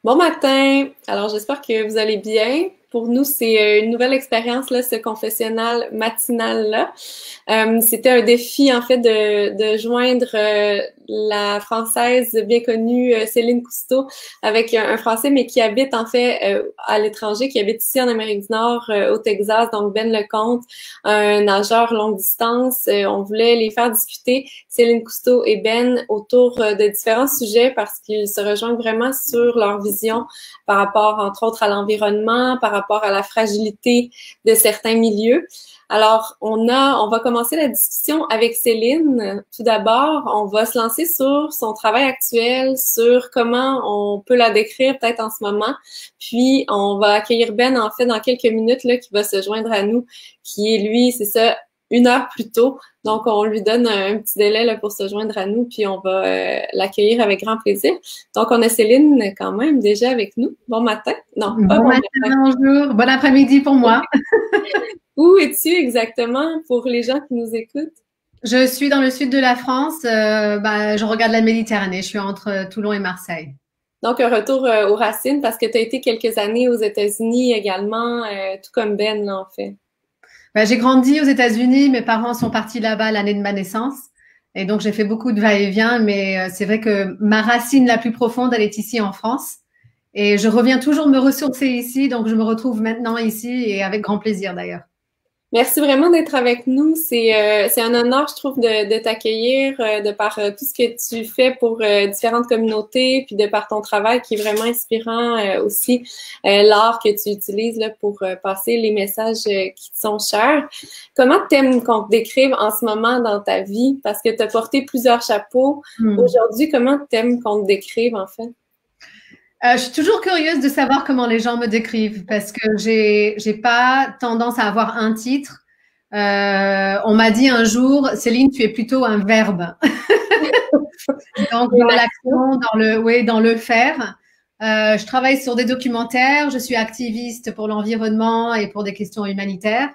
Bon matin! Alors, j'espère que vous allez bien. Pour nous, c'est une nouvelle expérience, là, ce confessionnal matinal-là. C'était un défi, en fait, de joindre la Française bien connue Céline Cousteau avec un Français, mais qui habite, en fait, à l'étranger, qui habite ici en Amérique du Nord, au Texas, donc Ben Lecomte, un nageur longue distance. On voulait les faire discuter, Céline Cousteau et Ben, autour de différents sujets parce qu'ils se rejoignent vraiment sur leur vision par rapport, entre autres, à l'environnement, par rapport à la fragilité de certains milieux. Alors, on va commencer la discussion avec Céline. Tout d'abord, on va se lancer sur son travail actuel, sur comment on peut la décrire peut-être en ce moment. Puis, on va accueillir Ben, en fait, dans quelques minutes, là, qui va se joindre à nous, qui est, lui, c'est ça, 1 heure plus tôt. Donc, on lui donne un petit délai là, pour se joindre à nous, puis on va l'accueillir avec grand plaisir. Donc, on a Céline quand même déjà avec nous. Bon matin. Non, pas Bon bon matin, matin. bonjour, bon après-midi pour moi. Où es-tu exactement pour les gens qui nous écoutent? Je suis dans le sud de la France, je regarde la Méditerranée, je suis entre Toulon et Marseille. Donc, un retour aux racines parce que tu as été quelques années aux États-Unis également, tout comme Ben, là, en fait. J'ai grandi aux États-Unis, mes parents sont partis là-bas l'année de ma naissance et donc j'ai fait beaucoup de va-et-vient, mais c'est vrai que ma racine la plus profonde, elle est ici en France et je reviens toujours me ressourcer ici, donc je me retrouve maintenant ici et avec grand plaisir d'ailleurs. Merci vraiment d'être avec nous. C'est un honneur, je trouve, de t'accueillir, de par tout ce que tu fais pour différentes communautés, puis de par ton travail qui est vraiment inspirant aussi, l'art que tu utilises là, pour passer les messages qui te sont chers. Comment t'aimes qu'on te décrive en ce moment dans ta vie? Parce que tu as porté plusieurs chapeaux. Aujourd'hui, comment t'aimes qu'on te décrive, en fait? Je suis toujours curieuse de savoir comment les gens me décrivent parce que j'ai pas tendance à avoir un titre. On m'a dit un jour, Céline, tu es plutôt un verbe. Donc dans l'action, dans le faire. Je travaille sur des documentaires. Je suis activiste pour l'environnement et pour des questions humanitaires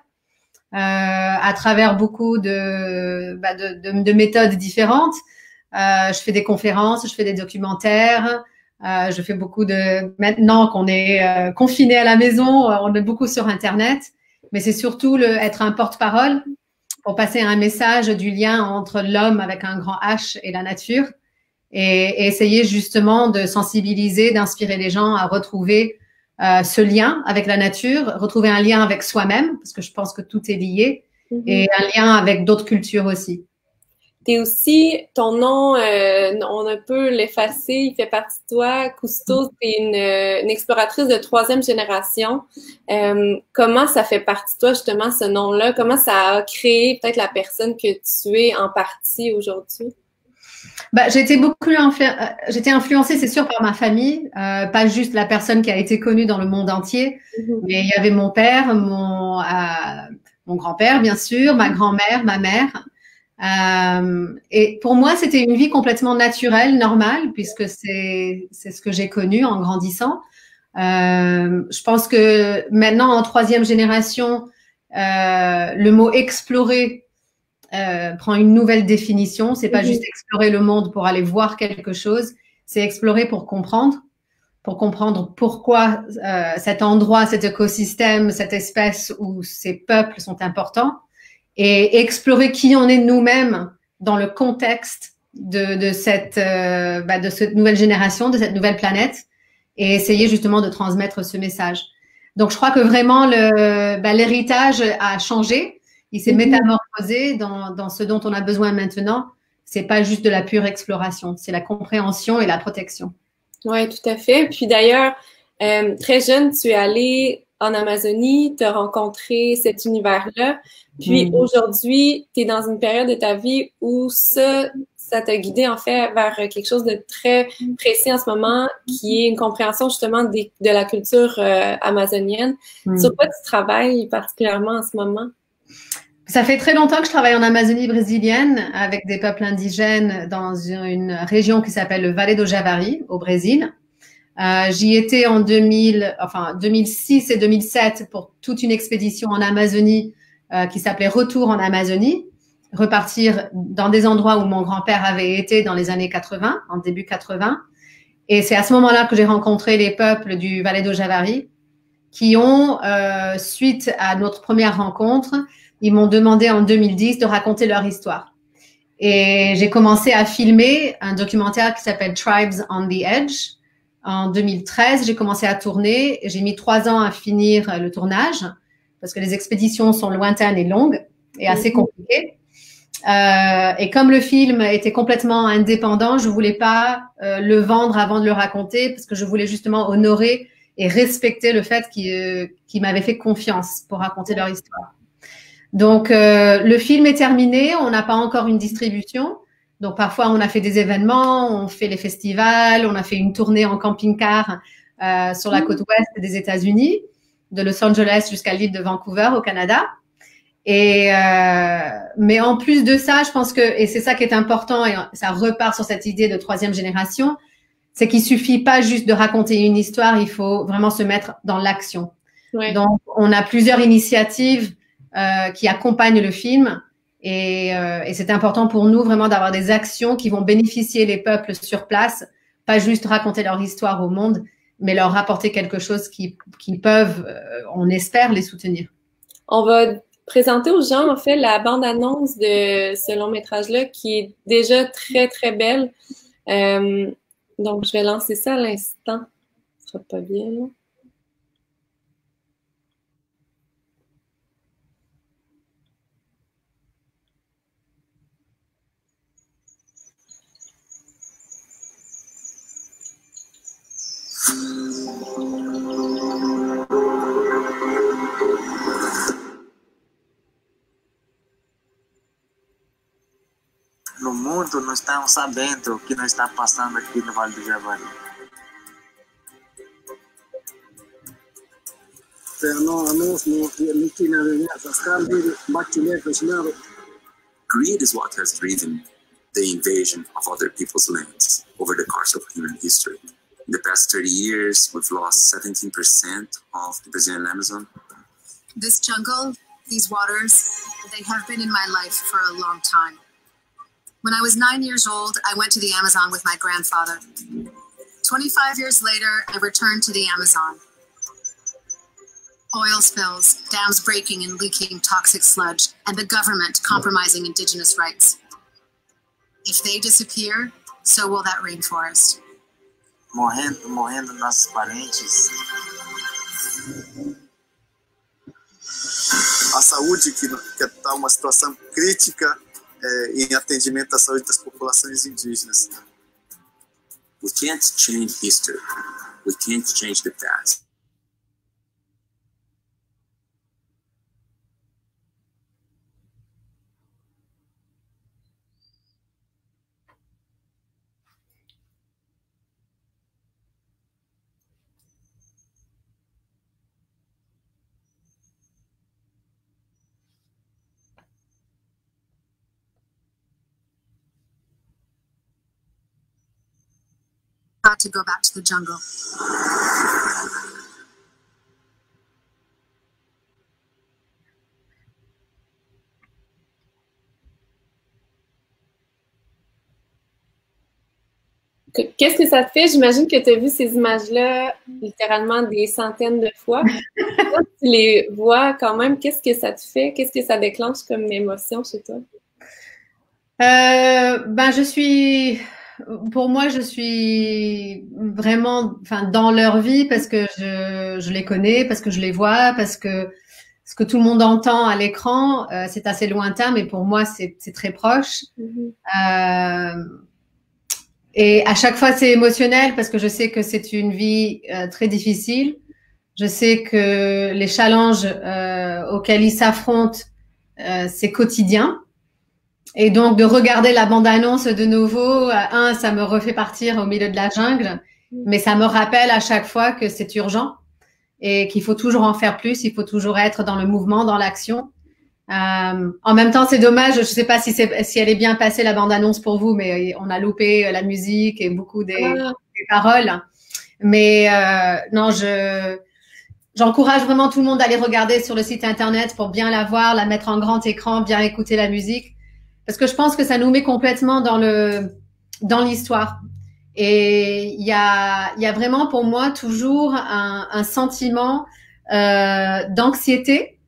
à travers beaucoup de méthodes différentes. Je fais des conférences, je fais des documentaires. Je fais beaucoup de. Maintenant qu'on est confiné à la maison, on est beaucoup sur Internet, mais c'est surtout être un porte-parole pour passer un message du lien entre l'homme avec un grand H et la nature, et essayer justement de sensibiliser, d'inspirer les gens à retrouver ce lien avec la nature, retrouver un lien avec soi-même, parce que je pense que tout est lié, et un lien avec d'autres cultures aussi. T'es aussi, ton nom, on ne peut l'effacer, il fait partie de toi. Cousteau, t'es une exploratrice de 3e génération. Comment ça fait partie de toi, justement, ce nom-là? Comment ça a créé peut-être la personne que tu es en partie aujourd'hui? J'étais influencée, c'est sûr, par ma famille, pas juste la personne qui a été connue dans le monde entier, mais il y avait mon père, mon grand-père, bien sûr, ma grand-mère, ma mère. Et pour moi, c'était une vie complètement naturelle, normale, puisque c'est ce que j'ai connu en grandissant. Je pense que maintenant, en 3e génération, le mot explorer prend une nouvelle définition. C'est pas juste explorer le monde pour aller voir quelque chose, c'est explorer pour comprendre pourquoi cet endroit, cet écosystème, cette espèce ou ces peuples sont importants, et explorer qui on est nous-mêmes dans le contexte de cette nouvelle génération, de cette nouvelle planète, et essayer justement de transmettre ce message. Donc, je crois que vraiment l'héritage a changé. Il s'est métamorphosé dans ce dont on a besoin maintenant. C'est pas juste de la pure exploration, c'est la compréhension et la protection. Oui, tout à fait. Puis d'ailleurs, très jeune, tu es allée en Amazonie, tu as rencontré cet univers-là. Puis aujourd'hui, tu es dans une période de ta vie où ça t'a guidé en fait vers quelque chose de très précis en ce moment, qui est une compréhension justement de la culture amazonienne. Sur quoi tu travailles particulièrement en ce moment? Ça fait très longtemps que je travaille en Amazonie brésilienne avec des peuples indigènes dans une région qui s'appelle le Vale do Javari au Brésil. J'y étais en 2006 et 2007 pour toute une expédition en Amazonie qui s'appelait Retour en Amazonie, repartir dans des endroits où mon grand-père avait été dans les années 80, en début 80. Et c'est à ce moment-là que j'ai rencontré les peuples du Valle Javari qui ont, suite à notre première rencontre, ils m'ont demandé en 2010 de raconter leur histoire. Et j'ai commencé à filmer un documentaire qui s'appelle Tribes on the Edge. En 2013, j'ai commencé à tourner. J'ai mis 3 ans à finir le tournage parce que les expéditions sont lointaines et longues et assez compliquées. Et comme le film était complètement indépendant, je voulais pas le vendre avant de le raconter parce que je voulais justement honorer et respecter le fait qu'ils m'avaient fait confiance pour raconter leur histoire. Donc, le film est terminé. On n'a pas encore une distribution. Donc, parfois, on a fait des événements, on fait les festivals, on a fait une tournée en camping-car sur la côte ouest des États-Unis, de Los Angeles jusqu'à l'île de Vancouver au Canada. Et mais en plus de ça, je pense que, et c'est ça qui est important, et ça repart sur cette idée de 3e génération, c'est qu'il suffit pas juste de raconter une histoire, il faut vraiment se mettre dans l'action. Ouais. Donc, on a plusieurs initiatives qui accompagnent le film, et c'est important pour nous vraiment d'avoir des actions qui vont bénéficier les peuples sur place, pas juste raconter leur histoire au monde, mais leur apporter quelque chose qui peuvent, on espère, les soutenir. On va présenter aux gens, en fait, la bande-annonce de ce long-métrage-là qui est déjà très, très belle. Donc, je vais lancer ça à l'instant. Ce sera pas bien, là. No mundo não estão sabendo o que não está passando aqui no Vale do Javari. Greed is what has driven the invasion of other people's lands over the course of human history. In the past 30 years, we've lost 17% of the Brazilian Amazon. This jungle, these waters, they have been in my life for a long time. When I was 9 years old, I went to the Amazon with my grandfather. 25 years later, I returned to the Amazon. Oil spills, dams breaking and leaking toxic sludge, and the government compromising indigenous rights. If they disappear, so will that rainforest. Morrendo nossos parentes. A saúde que está uma situação crítica em atendimento à saúde das populações indígenas. We can't change history. We can't change the past. Got to go back to the jungle. Qu'est-ce que ça te fait? J'imagine que tu as vu ces images-là littéralement des centaines de fois. Quand tu les vois quand même, qu'est-ce que ça te fait? Qu'est-ce que ça déclenche comme émotion chez toi? Pour moi, je suis vraiment, dans leur vie parce que je les connais, parce que je les vois, parce que ce que tout le monde entend à l'écran, c'est assez lointain, mais pour moi, c'est très proche. Et à chaque fois, c'est émotionnel parce que je sais que c'est une vie très difficile. Je sais que les challenges auxquels ils s'affrontent, c'est quotidien. Et donc, de regarder la bande-annonce de nouveau, ça me refait partir au milieu de la jungle, mais ça me rappelle à chaque fois que c'est urgent et qu'il faut toujours en faire plus, il faut toujours être dans le mouvement, dans l'action. En même temps, c'est dommage, je ne sais pas si elle est bien passée, la bande-annonce pour vous, mais on a loupé la musique et beaucoup des paroles. Mais non, j'encourage vraiment tout le monde à aller regarder sur le site internet pour bien la voir, la mettre en grand écran, bien écouter la musique. Parce que je pense que ça nous met complètement dans l'histoire. Et il y a vraiment pour moi toujours un sentiment d'anxiété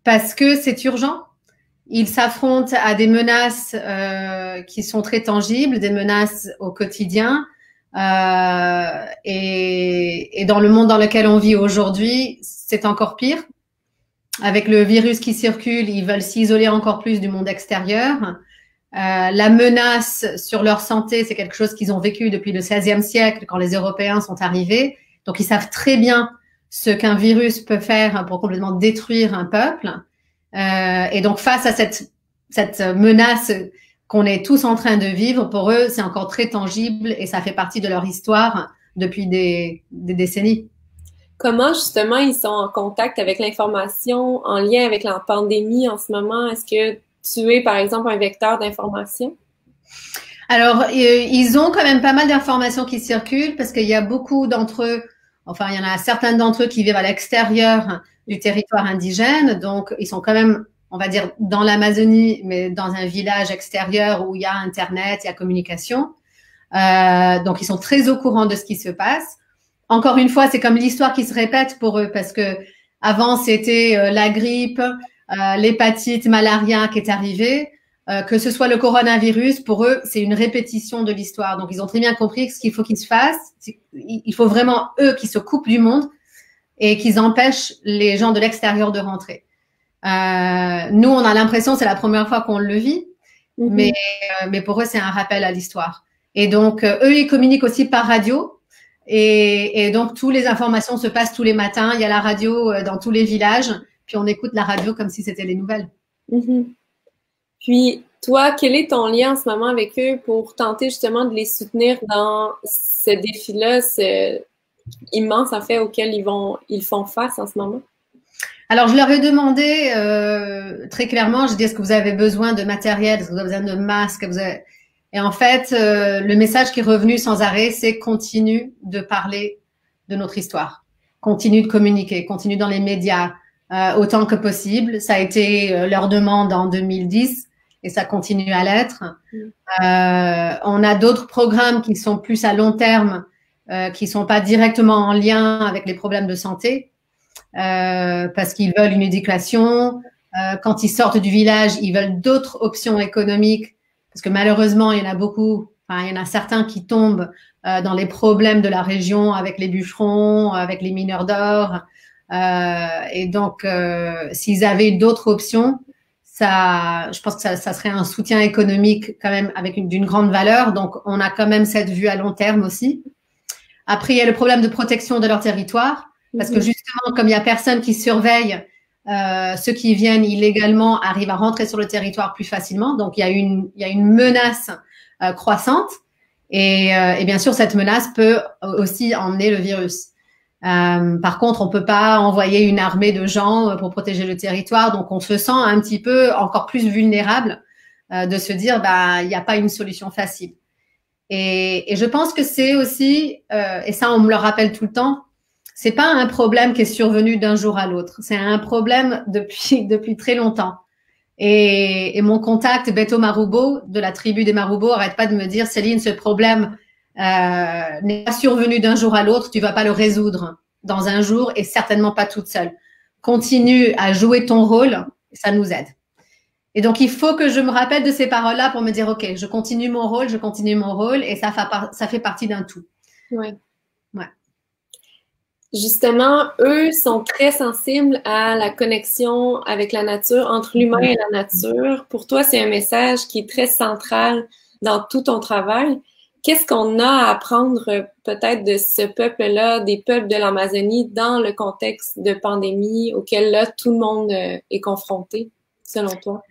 parce que c'est urgent. Ils s'affrontent à des menaces qui sont très tangibles, des menaces au quotidien. Et dans le monde dans lequel on vit aujourd'hui, c'est encore pire. Avec le virus qui circule, ils veulent s'isoler encore plus du monde extérieur. La menace sur leur santé, c'est quelque chose qu'ils ont vécu depuis le XVIe siècle, quand les Européens sont arrivés. Donc, ils savent très bien ce qu'un virus peut faire pour complètement détruire un peuple. Et donc, face à cette menace qu'on est tous en train de vivre, pour eux, c'est encore très tangible et ça fait partie de leur histoire depuis des décennies. Comment, justement, ils sont en contact avec l'information en lien avec la pandémie en ce moment? Est-ce que tu es, par exemple, un vecteur d'information? Alors, ils ont quand même pas mal d'informations qui circulent parce qu'il y a beaucoup d'entre eux, enfin, il y en a certains d'entre eux qui vivent à l'extérieur du territoire indigène. Donc, ils sont quand même, on va dire, dans l'Amazonie, mais dans un village extérieur où il y a Internet, il y a communication. Donc, ils sont très au courant de ce qui se passe. Encore une fois, c'est comme l'histoire qui se répète pour eux parce que avant, c'était la grippe, l'hépatite, malaria qui est arrivée. Que ce soit le coronavirus, pour eux, c'est une répétition de l'histoire. Donc, ils ont très bien compris que ce qu'il faut qu'ils se fassent, il faut vraiment, eux, qu'ils se coupent du monde et qu'ils empêchent les gens de l'extérieur de rentrer. Nous, on a l'impression, c'est la première fois qu'on le vit, mais pour eux, c'est un rappel à l'histoire. Et donc, eux, ils communiquent aussi par radio. Et donc, toutes les informations se passent tous les matins. Il y a la radio dans tous les villages. Puis, on écoute la radio comme si c'était les nouvelles. Puis, toi, quel est ton lien en ce moment avec eux pour tenter justement de les soutenir dans ce défi-là, ce immense, en fait, auquel ils font face en ce moment? Alors, je leur ai demandé très clairement, je dis, est-ce que vous avez besoin de matériel? Est-ce que vous avez besoin de masques? Et en fait, le message qui est revenu sans arrêt, c'est continue de parler de notre histoire. Continue de communiquer, continue dans les médias autant que possible. Ça a été leur demande en 2010 et ça continue à l'être. On a d'autres programmes qui sont plus à long terme, qui sont pas directement en lien avec les problèmes de santé, parce qu'ils veulent une éducation. Quand ils sortent du village, ils veulent d'autres options économiques. Parce que malheureusement, il y en a beaucoup, enfin, il y en a certains qui tombent dans les problèmes de la région avec les bûcherons, avec les mineurs d'or. Et donc, s'ils avaient d'autres options, je pense que ça serait un soutien économique quand même d'une grande valeur. Donc, on a quand même cette vue à long terme aussi. Après, il y a le problème de protection de leur territoire. Parce que justement, comme il n'y a personne qui surveille, ceux qui viennent illégalement arrivent à rentrer sur le territoire plus facilement. Donc, il y a une menace croissante. Et bien sûr, cette menace peut aussi emmener le virus. Par contre, on peut pas envoyer une armée de gens pour protéger le territoire. Donc, on se sent un petit peu encore plus vulnérable de se dire, il n'y a pas une solution facile. Et je pense que c'est aussi, et ça, on me le rappelle tout le temps, c'est pas un problème qui est survenu d'un jour à l'autre. C'est un problème depuis très longtemps. Et mon contact, Beto Marubo, de la tribu des Marubo, arrête pas de me dire, Céline, ce problème n'est pas survenu d'un jour à l'autre. Tu vas pas le résoudre dans un jour et certainement pas toute seule. Continue à jouer ton rôle, ça nous aide. Et donc, il faut que je me rappelle de ces paroles-là pour me dire, OK, je continue mon rôle, et ça fait partie d'un tout. Ouais. Justement, eux sont très sensibles à la connexion avec la nature, entre l'humain et la nature. Pour toi, c'est un message qui est très central dans tout ton travail. Qu'est-ce qu'on a à apprendre peut-être de ce peuple-là, des peuples de l'Amazonie, dans le contexte de pandémie auquel là, tout le monde est confronté, selon toi?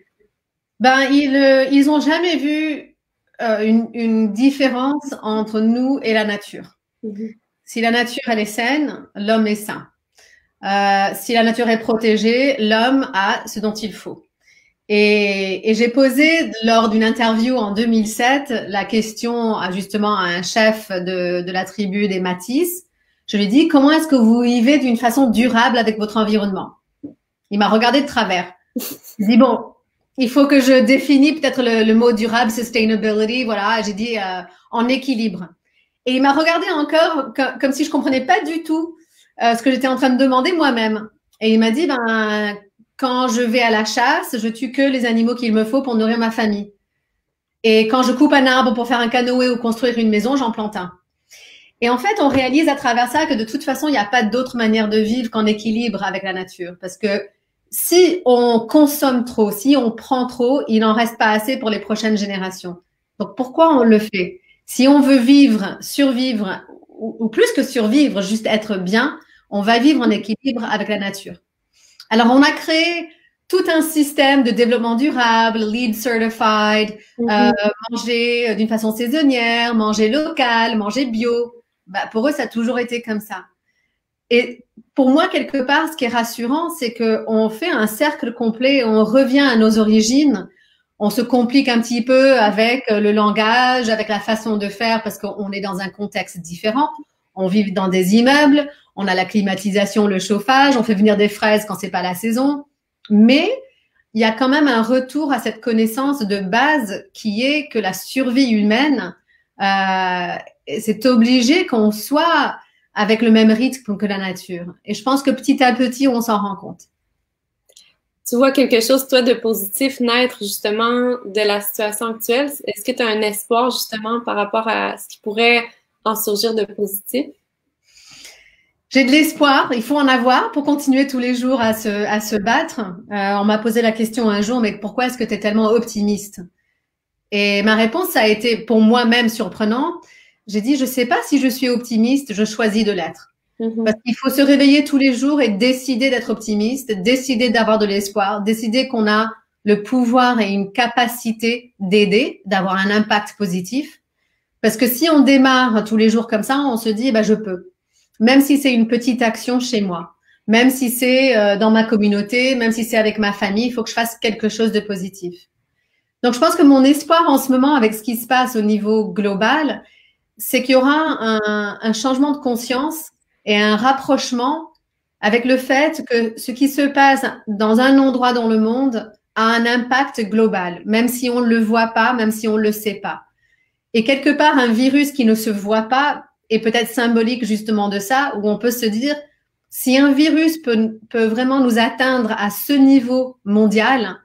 Ils ont jamais vu une différence entre nous et la nature. Si la nature, elle est saine, l'homme est sain. Si la nature est protégée, l'homme a ce dont il faut. Et j'ai posé, lors d'une interview en 2007, la question justement à un chef de la tribu des Métis. Je lui ai dit, comment est-ce que vous vivez d'une façon durable avec votre environnement? Il m'a regardé de travers. Il dit, bon, il faut que je définis peut-être le mot durable, sustainability, voilà. J'ai dit, en équilibre. Et il m'a regardé encore comme si je comprenais pas du tout ce que j'étais en train de demander moi-même. Et il m'a dit, ben, quand je vais à la chasse, je tue que les animaux qu'il me faut pour nourrir ma famille. Et quand je coupe un arbre pour faire un canoë ou construire une maison, j'en plante un. Et en fait, on réalise à travers ça que de toute façon, il n'y a pas d'autre manière de vivre qu'en équilibre avec la nature. Parce que si on consomme trop, si on prend trop, il n'en reste pas assez pour les prochaines générations. Donc, pourquoi on le fait? Si on veut vivre, survivre, ou plus que survivre, juste être bien, on va vivre en équilibre avec la nature. Alors, on a créé tout un système de développement durable, LEED certified, manger d'une façon saisonnière, manger local, manger bio. Bah, pour eux, ça a toujours été comme ça. Et pour moi, quelque part, ce qui est rassurant, c'est qu'on fait un cercle complet, on revient à nos origines, on se complique un petit peu avec le langage, avec la façon de faire, parce qu'on est dans un contexte différent. On vit dans des immeubles, on a la climatisation, le chauffage, on fait venir des fraises quand c'est pas la saison. Mais il y a quand même un retour à cette connaissance de base qui est que la survie humaine, c'est obligé qu'on soit avec le même rythme que la nature. Et je pense que petit à petit, on s'en rend compte. Tu vois quelque chose, toi, de positif naître justement de la situation actuelle? Est-ce que tu as un espoir justement par rapport à ce qui pourrait en surgir de positif? J'ai de l'espoir, il faut en avoir pour continuer tous les jours à se battre. On m'a posé la question un jour, mais pourquoi est-ce que tu es tellement optimiste? Et ma réponse, ça a été pour moi-même surprenant. J'ai dit, je sais pas si je suis optimiste, je choisis de l'être. Parce qu'il faut se réveiller tous les jours et décider d'être optimiste, décider d'avoir de l'espoir, décider qu'on a le pouvoir et une capacité d'aider, d'avoir un impact positif. Parce que si on démarre tous les jours comme ça, on se dit, je peux. Même si c'est une petite action chez moi, même si c'est dans ma communauté, même si c'est avec ma famille, il faut que je fasse quelque chose de positif. Donc, je pense que mon espoir en ce moment avec ce qui se passe au niveau global, c'est qu'il y aura un changement de conscience et un rapprochement avec le fait que ce qui se passe dans un endroit dans le monde a un impact global, même si on ne le voit pas, même si on ne le sait pas. Et quelque part, un virus qui ne se voit pas est peut-être symbolique justement de ça, où on peut se dire, si un virus peut vraiment nous atteindre à ce niveau mondial,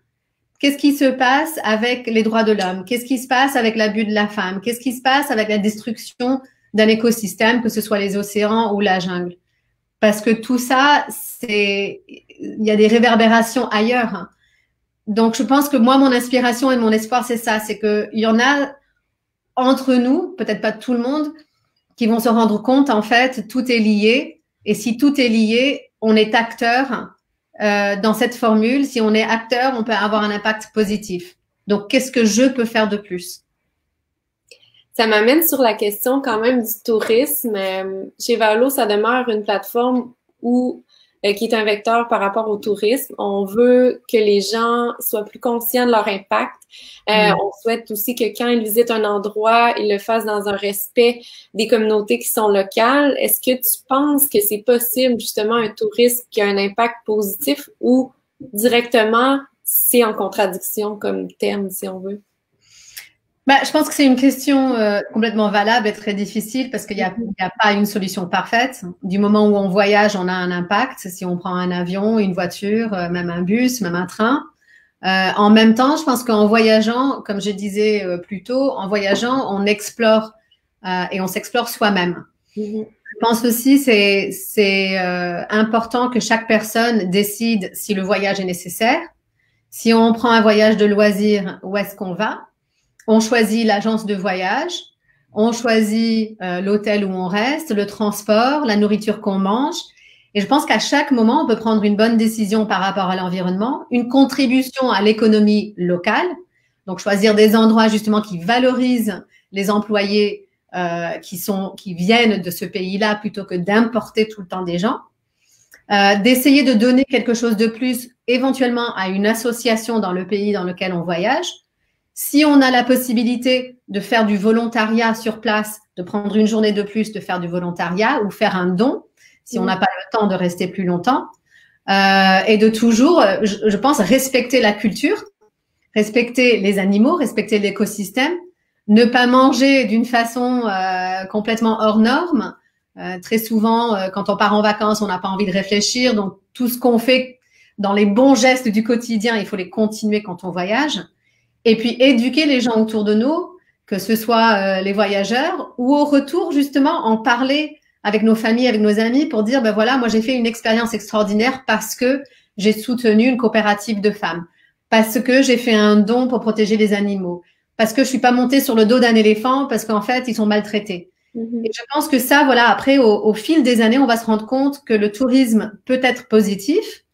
qu'est-ce qui se passe avec les droits de l'homme? Qu'est-ce qui se passe avec l'abus de la femme? Qu'est-ce qui se passe avec la destruction d'un écosystème, que ce soit les océans ou la jungle? Parce que tout ça, il y a des réverbérations ailleurs. Donc, je pense que moi, mon inspiration et mon espoir, c'est ça, c'est qu'il y en a entre nous, peut-être pas tout le monde, qui vont se rendre compte, en fait, tout est lié. Et si tout est lié, on est acteur dans cette formule. Si on est acteur, on peut avoir un impact positif. Donc, qu'est-ce que je peux faire de plus? Ça m'amène sur la question quand même du tourisme. Chez Valo, ça demeure une plateforme qui est un vecteur par rapport au tourisme. On veut que les gens soient plus conscients de leur impact. On souhaite aussi que quand ils visitent un endroit, ils le fassent dans un respect des communautés qui sont locales. Est-ce que tu penses que c'est possible, justement, un tourisme qui a un impact positif ou directement, c'est en contradiction comme thème, si on veut? Je pense que c'est une question complètement valable et très difficile parce qu'il n'y a pas une solution parfaite. Du moment où on voyage, on a un impact. Si on prend un avion, une voiture, même un bus, même un train. En même temps, je pense qu'en voyageant, comme je disais plus tôt, en voyageant, on explore et on s'explore soi-même. Je pense aussi c'est important que chaque personne décide si le voyage est nécessaire. Si on prend un voyage de loisir, où est-ce qu'on va? On choisit l'agence de voyage, on choisit l'hôtel où on reste, le transport, la nourriture qu'on mange. Et je pense qu'à chaque moment, on peut prendre une bonne décision par rapport à l'environnement, une contribution à l'économie locale. Donc, choisir des endroits justement qui valorisent les employés qui viennent de ce pays-là plutôt que d'importer tout le temps des gens. D'essayer de donner quelque chose de plus éventuellement à une association dans le pays dans lequel on voyage. Si on a la possibilité de faire du volontariat sur place, de prendre une journée de plus, de faire du volontariat ou faire un don, si on n'a pas le temps de rester plus longtemps, et de toujours, je pense, respecter la culture, respecter les animaux, respecter l'écosystème, ne pas manger d'une façon complètement hors norme. Très souvent, quand on part en vacances, on n'a pas envie de réfléchir. Donc, tout ce qu'on fait dans les bons gestes du quotidien, il faut les continuer quand on voyage. Et puis, éduquer les gens autour de nous, que ce soit les voyageurs ou au retour, justement, en parler avec nos familles, avec nos amis pour dire, ben voilà, moi, j'ai fait une expérience extraordinaire parce que j'ai soutenu une coopérative de femmes, parce que j'ai fait un don pour protéger les animaux, parce que je suis pas montée sur le dos d'un éléphant parce qu'en fait, ils sont maltraités. Et je pense que ça, voilà, après, au fil des années, on va se rendre compte que le tourisme peut être positif,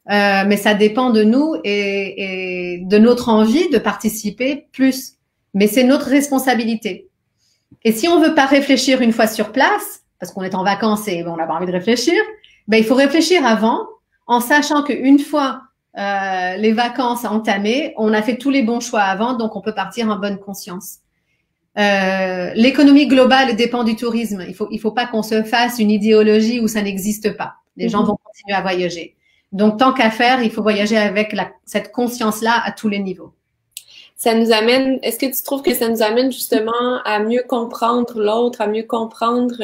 mais ça dépend de nous et de notre envie de participer plus. Mais c'est notre responsabilité. Et si on veut pas réfléchir une fois sur place, parce qu'on est en vacances et on n'a pas envie de réfléchir, ben il faut réfléchir avant, en sachant qu'une fois les vacances entamées, on a fait tous les bons choix avant, donc on peut partir en bonne conscience. L'économie globale dépend du tourisme. Il faut pas qu'on se fasse une idéologie où ça n'existe pas. Les gens vont continuer à voyager. Donc, tant qu'à faire, il faut voyager avec cette conscience-là à tous les niveaux. Ça nous amène, est-ce que tu trouves que ça nous amène justement à mieux comprendre l'autre, à mieux comprendre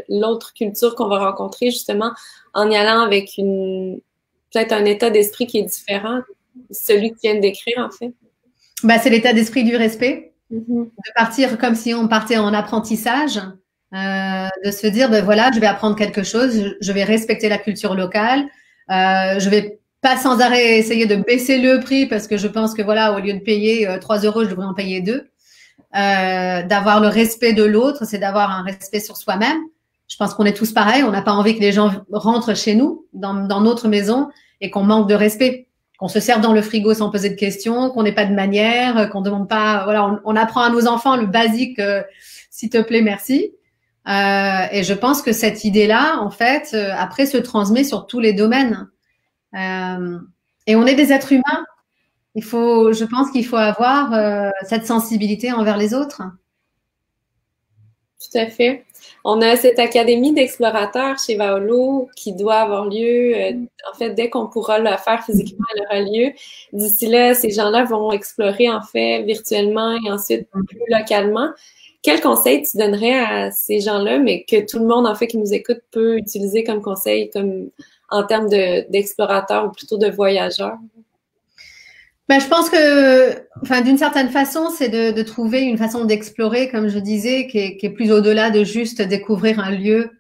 l'autre culture qu'on va rencontrer justement en y allant avec peut-être un état d'esprit qui est différent, celui que tu viens de décrire en fait? Ben, c'est l'état d'esprit du respect. De partir comme si on partait en apprentissage, de se dire, ben voilà, je vais apprendre quelque chose, je vais respecter la culture locale, je vais pas sans arrêt essayer de baisser le prix parce que je pense que voilà, au lieu de payer 3 euros, je devrais en payer 2. D'avoir le respect de l'autre, c'est d'avoir un respect sur soi-même. Je pense qu'on est tous pareils, on n'a pas envie que les gens rentrent chez nous, dans notre maison, et qu'on manque de respect. Qu'on se serve dans le frigo sans poser de questions, qu'on n'ait pas de manière, qu'on demande pas, voilà, on apprend à nos enfants le basique, s'il te plaît, merci. Et je pense que cette idée-là, en fait, après se transmet sur tous les domaines. Et on est des êtres humains. Je pense qu'il faut avoir cette sensibilité envers les autres. Tout à fait. On a cette académie d'explorateurs chez Vaolo qui doit avoir lieu, en fait, dès qu'on pourra le faire physiquement, elle aura lieu. D'ici là, ces gens-là vont explorer, en fait, virtuellement et ensuite plus localement. Quel conseil tu donnerais à ces gens-là, mais que tout le monde, en fait, qui nous écoute peut utiliser comme conseil, comme en termes d'explorateurs ou plutôt de voyageurs? Ben, je pense que, enfin, d'une certaine façon, c'est de trouver une façon d'explorer, comme je disais, qui est plus au-delà de juste découvrir un lieu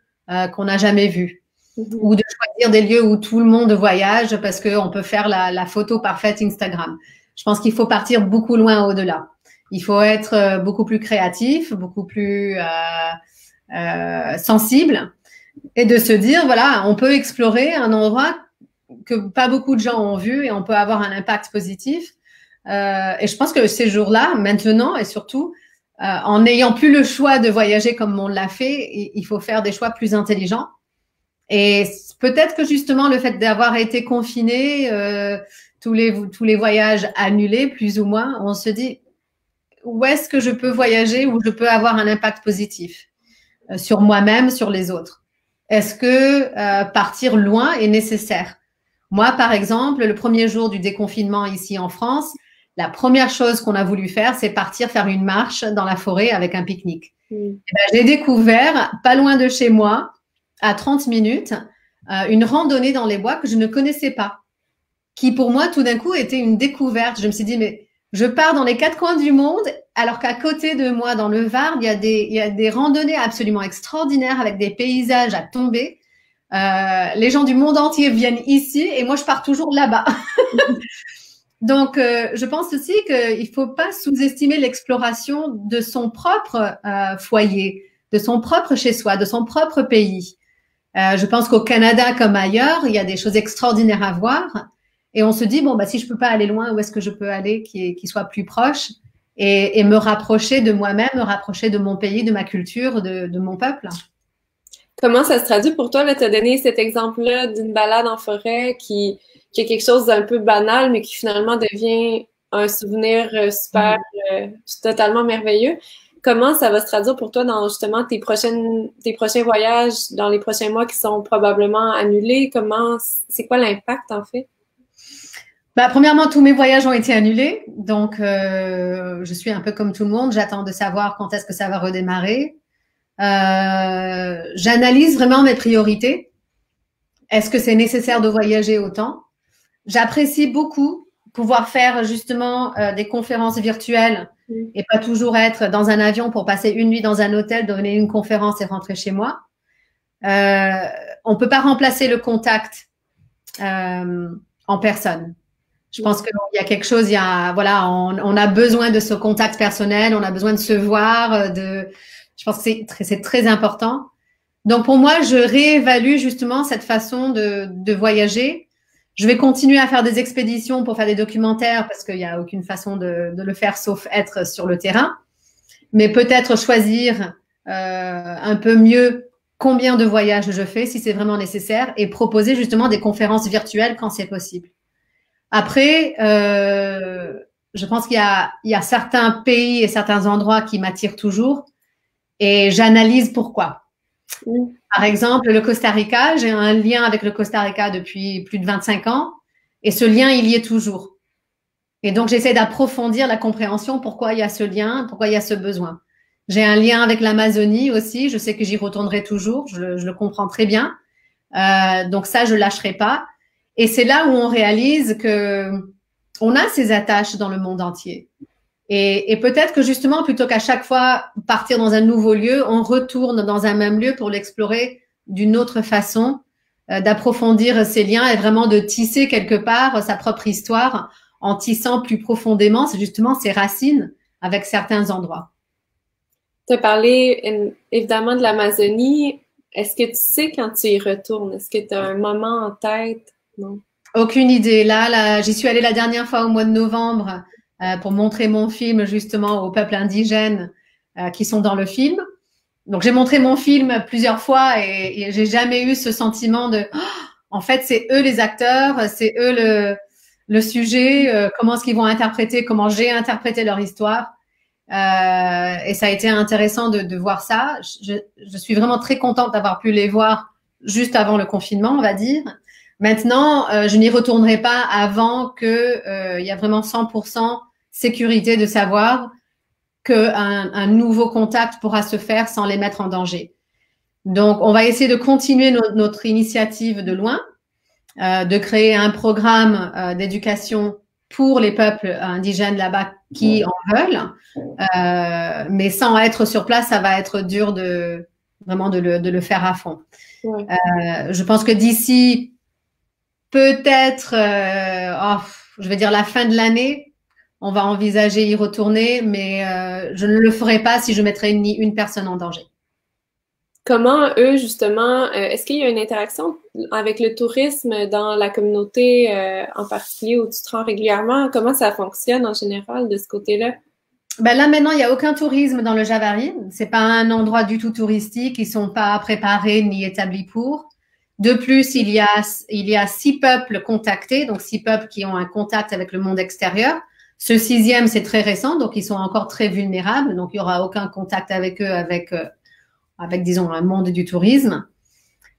qu'on n'a jamais vu, ou de choisir des lieux où tout le monde voyage parce qu'on peut faire la photo parfaite Instagram. Je pense qu'il faut partir beaucoup loin au-delà. Il faut être beaucoup plus créatif, beaucoup plus sensible, et de se dire, voilà, on peut explorer un endroit que pas beaucoup de gens ont vu et on peut avoir un impact positif. Et je pense que ces jours-là, maintenant et surtout, en n'ayant plus le choix de voyager comme on l'a fait, il faut faire des choix plus intelligents. Et peut-être que justement le fait d'avoir été confiné, tous les voyages annulés, plus ou moins, on se dit où est-ce que je peux voyager, où je peux avoir un impact positif sur moi-même, sur les autres. Est-ce que partir loin est nécessaire? Moi, par exemple, le premier jour du déconfinement ici en France, la première chose qu'on a voulu faire, c'est partir faire une marche dans la forêt avec un pique-nique. Et ben, j'ai découvert, pas loin de chez moi, à 30 minutes, une randonnée dans les bois que je ne connaissais pas, qui pour moi, tout d'un coup, était une découverte. Je me suis dit, mais je pars dans les 4 coins du monde, alors qu'à côté de moi, dans le Var, il y a des randonnées absolument extraordinaires avec des paysages à tomber. Les gens du monde entier viennent ici et moi, je pars toujours là-bas. Donc, je pense aussi qu'il ne faut pas sous-estimer l'exploration de son propre foyer, de son propre chez-soi, de son propre pays. Je pense qu'au Canada comme ailleurs, il y a des choses extraordinaires à voir. Et on se dit, bon, bah, si je peux pas aller loin, où est-ce que je peux aller qui soit plus proche et me rapprocher de moi-même, me rapprocher de mon pays, de ma culture, de mon peuple. Comment ça se traduit pour toi? Tu as donné cet exemple-là d'une balade en forêt qui est quelque chose d'un peu banal, mais qui finalement devient un souvenir super, totalement merveilleux. Comment ça va se traduire pour toi dans justement tes prochains voyages, dans les prochains mois qui sont probablement annulés? C'est quoi l'impact en fait? Bah, premièrement, tous mes voyages ont été annulés. Donc, je suis un peu comme tout le monde. J'attends de savoir quand est-ce que ça va redémarrer. J'analyse vraiment mes priorités. Est-ce que c'est nécessaire de voyager autant? J'apprécie beaucoup pouvoir faire justement des conférences virtuelles et pas toujours être dans un avion pour passer une nuit dans un hôtel, donner une conférence et rentrer chez moi. On peut pas remplacer le contact en personne. Je pense qu'il y a quelque chose, voilà, on a besoin de ce contact personnel, on a besoin de se voir, je pense que c'est très important. Donc pour moi, je réévalue justement cette façon de voyager. Je vais continuer à faire des expéditions pour faire des documentaires parce qu'il n'y a aucune façon de le faire sauf être sur le terrain. Mais peut-être choisir un peu mieux combien de voyages je fais si c'est vraiment nécessaire et proposer justement des conférences virtuelles quand c'est possible. Après, je pense qu'il y a certains pays et certains endroits qui m'attirent toujours et j'analyse pourquoi. Par exemple, le Costa Rica, j'ai un lien avec le Costa Rica depuis plus de 25 ans et ce lien, il y est toujours. Et donc, j'essaie d'approfondir la compréhension pourquoi il y a ce lien, pourquoi il y a ce besoin. J'ai un lien avec l'Amazonie aussi, je sais que j'y retournerai toujours, je le comprends très bien. Donc ça, je lâcherai pas. Et c'est là où on réalise que on a ces attaches dans le monde entier. Et peut-être que justement, plutôt qu'à chaque fois partir dans un nouveau lieu, on retourne dans un même lieu pour l'explorer d'une autre façon, d'approfondir ces liens et vraiment de tisser quelque part sa propre histoire en tissant plus profondément, c'est justement ses racines avec certains endroits. Tu as parlé évidemment de l'Amazonie. Est-ce que tu sais quand tu y retournes? Est-ce que tu as un moment en tête? Non. Aucune idée. Là, j'y suis allée la dernière fois au mois de novembre pour montrer mon film justement aux peuples indigènes qui sont dans le film. Donc, j'ai montré mon film plusieurs fois et j'ai jamais eu ce sentiment de en fait, c'est eux les acteurs, c'est eux le sujet, comment est-ce qu'ils vont interpréter, comment j'ai interprété leur histoire. Et ça a été intéressant de voir ça. Je suis vraiment très contente d'avoir pu les voir juste avant le confinement, on va dire. Maintenant, je n'y retournerai pas avant que il y a vraiment 100% sécurité de savoir qu'un nouveau contact pourra se faire sans les mettre en danger. Donc, on va essayer de continuer notre initiative de loin, de créer un programme d'éducation pour les peuples indigènes là-bas qui en veulent, mais sans être sur place, ça va être dur de le faire à fond. Ouais. Je pense que d'ici peut-être, je vais dire la fin de l'année, on va envisager y retourner, mais je ne le ferai pas si je mettrais une personne en danger. Comment eux, justement, est-ce qu'il y a une interaction avec le tourisme dans la communauté en particulier où tu te rends régulièrement? Comment ça fonctionne en général de ce côté-là? Ben là, maintenant, il n'y a aucun tourisme dans le Javari. C'est pas un endroit du tout touristique. Ils sont pas préparés ni établis pour. De plus, il y a 6 peuples contactés, donc 6 peuples qui ont un contact avec le monde extérieur. Ce 6e, c'est très récent, donc ils sont encore très vulnérables. Donc, il y aura aucun contact avec eux, avec disons, un monde du tourisme.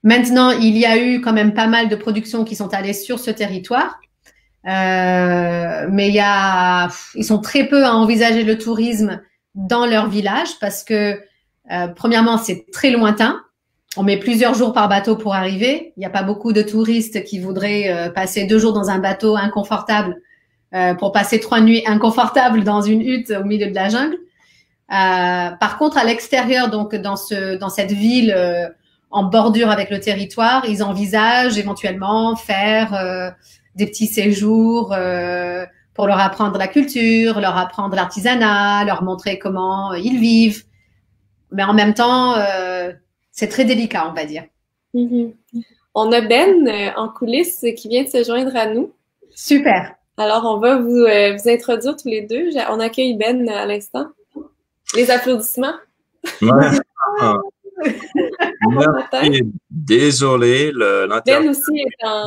Maintenant, il y a eu quand même pas mal de productions qui sont allées sur ce territoire. Mais ils sont très peu à envisager le tourisme dans leur village parce que, premièrement, c'est très lointain. On met plusieurs jours par bateau pour arriver. Il n'y a pas beaucoup de touristes qui voudraient passer 2 jours dans un bateau inconfortable pour passer 3 nuits inconfortables dans une hutte au milieu de la jungle. Par contre, à l'extérieur, donc dans cette ville en bordure avec le territoire, ils envisagent éventuellement faire des petits séjours pour leur apprendre la culture, leur apprendre l'artisanat, leur montrer comment ils vivent. Mais en même temps, c'est très délicat, on va dire. Mm-hmm. On a Ben en coulisses qui vient de se joindre à nous. Super. Alors, on va vous introduire tous les deux. On accueille Ben à l'instant. Les applaudissements. Ouais. Merci. Désolé, Ben aussi est en...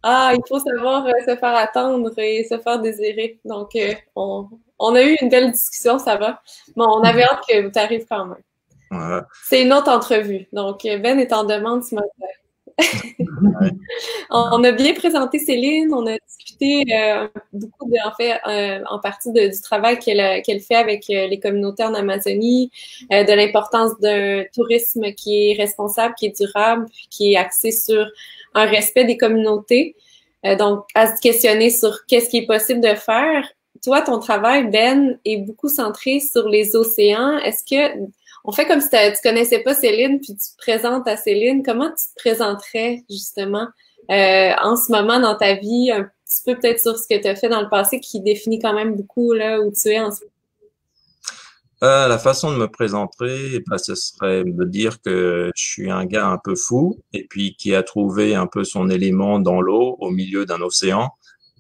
Ah, il faut savoir se faire attendre et se faire désirer. Donc, on a eu une belle discussion, ça va. Bon, on avait hâte que tu arrives quand même. Ouais. C'est une autre entrevue. Donc, Ben est en demande ce matin. Ouais. On a bien présenté Céline, on a discuté beaucoup en partie du travail qu'elle fait avec les communautés en Amazonie, de l'importance d'un tourisme qui est responsable, qui est durable, puis qui est axé sur un respect des communautés. Donc, à se questionner sur qu'est-ce qui est possible de faire. Toi, ton travail, Ben, est beaucoup centré sur les océans. Est-ce que on fait comme si tu connaissais pas Céline, puis tu te présentes à Céline. Comment tu te présenterais, justement, en ce moment dans ta vie, un petit peu peut-être sur ce que tu as fait dans le passé, qui définit quand même beaucoup là où tu es en ce moment? La façon de me présenter, bah, ce serait de dire que je suis un gars un peu fou et puis qui a trouvé un peu son élément dans l'eau au milieu d'un océan.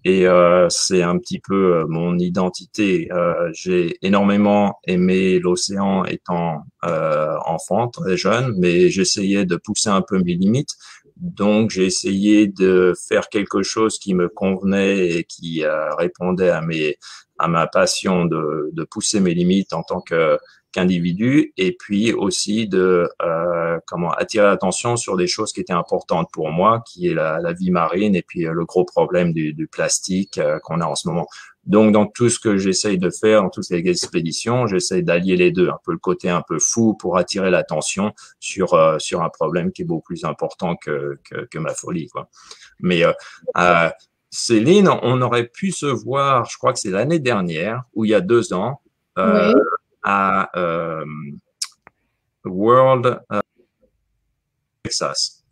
Et c'est un petit peu mon identité. J'ai énormément aimé l'océan étant enfant, très jeune, mais j'essayais de pousser un peu mes limites. Donc j'ai essayé de faire quelque chose qui me convenait et qui répondait à ma passion de pousser mes limites en tant qu'individu, et puis aussi de attirer l'attention sur des choses qui étaient importantes pour moi, qui est la vie marine et puis le gros problème du plastique qu'on a en ce moment. Donc dans tout ce que j'essaye de faire, dans toutes les expéditions, j'essaye d'allier les deux, un peu le côté un peu fou pour attirer l'attention sur un problème qui est beaucoup plus important que ma folie, quoi. Mais Céline, on aurait pu se voir, je crois que c'est l'année dernière, ou il y a 2 ans, Oui. à World Texas.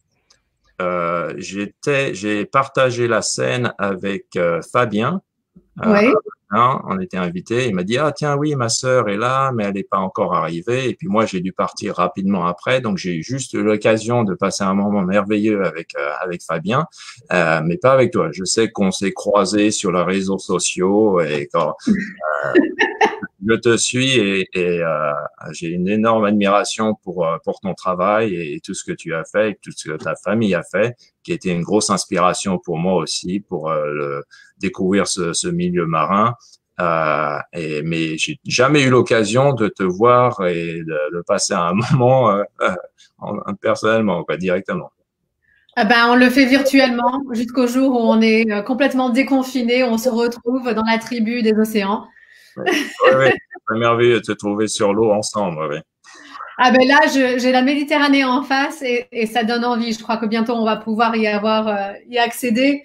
J'ai partagé la scène avec Fabien. Oui. On était invités. Il m'a dit, ah tiens, oui, ma sœur est là, mais elle n'est pas encore arrivée. Et puis moi, j'ai dû partir rapidement après. Donc, j'ai eu juste l'occasion de passer un moment merveilleux avec Fabien, mais pas avec toi. Je sais qu'on s'est croisés sur les réseaux sociaux et quand je te suis et j'ai une énorme admiration pour ton travail et tout ce que tu as fait, et tout ce que ta famille a fait, qui a été une grosse inspiration pour moi aussi pour découvrir ce milieu marin. Mais j'ai jamais eu l'occasion de te voir et de passer un moment personnellement, quoi, directement. Ah ben, on le fait virtuellement jusqu'au jour où on est complètement déconfiné, on se retrouve dans la tribu des océans. Oui, c'est merveilleux de te trouver sur l'eau ensemble. Oui. Ah ben là, j'ai la Méditerranée en face et ça donne envie. Je crois que bientôt on va pouvoir y accéder.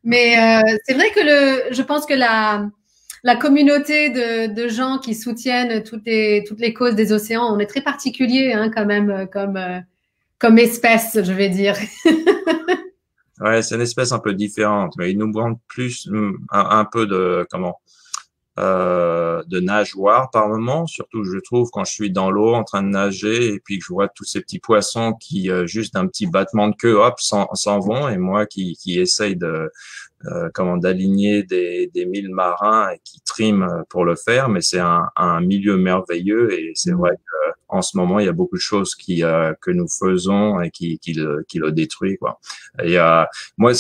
Mais c'est vrai que je pense que la communauté de gens qui soutiennent toutes les causes des océans, on est très particulier quand même comme espèce, je vais dire. Ouais, c'est une espèce un peu différente, mais ils nous vendent plus un peu de nageoires par moment, surtout je trouve quand je suis dans l'eau en train de nager et puis que je vois tous ces petits poissons qui juste d'un petit battement de queue hop s'en vont, et moi qui essaye d'aligner des milles marins et qui triment pour le faire, mais c'est un milieu merveilleux et c'est vrai que en ce moment il y a beaucoup de choses que nous faisons et qui le détruit, quoi. Et moi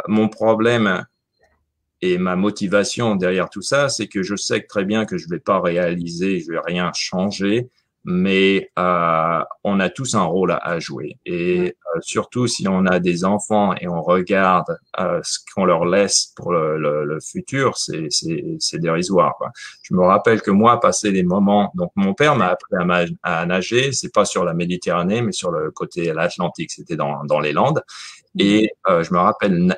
mon problème et ma motivation derrière tout ça, c'est que je sais très bien que je vais pas réaliser, je vais rien changer, mais on a tous un rôle à jouer. Et surtout si on a des enfants et on regarde ce qu'on leur laisse pour le futur, c'est dérisoire, quoi. Je me rappelle que moi, passer des moments, donc mon père m'a appris à nager, c'est pas sur la Méditerranée, mais sur le côté l'Atlantique, c'était dans les Landes. Et je me rappelle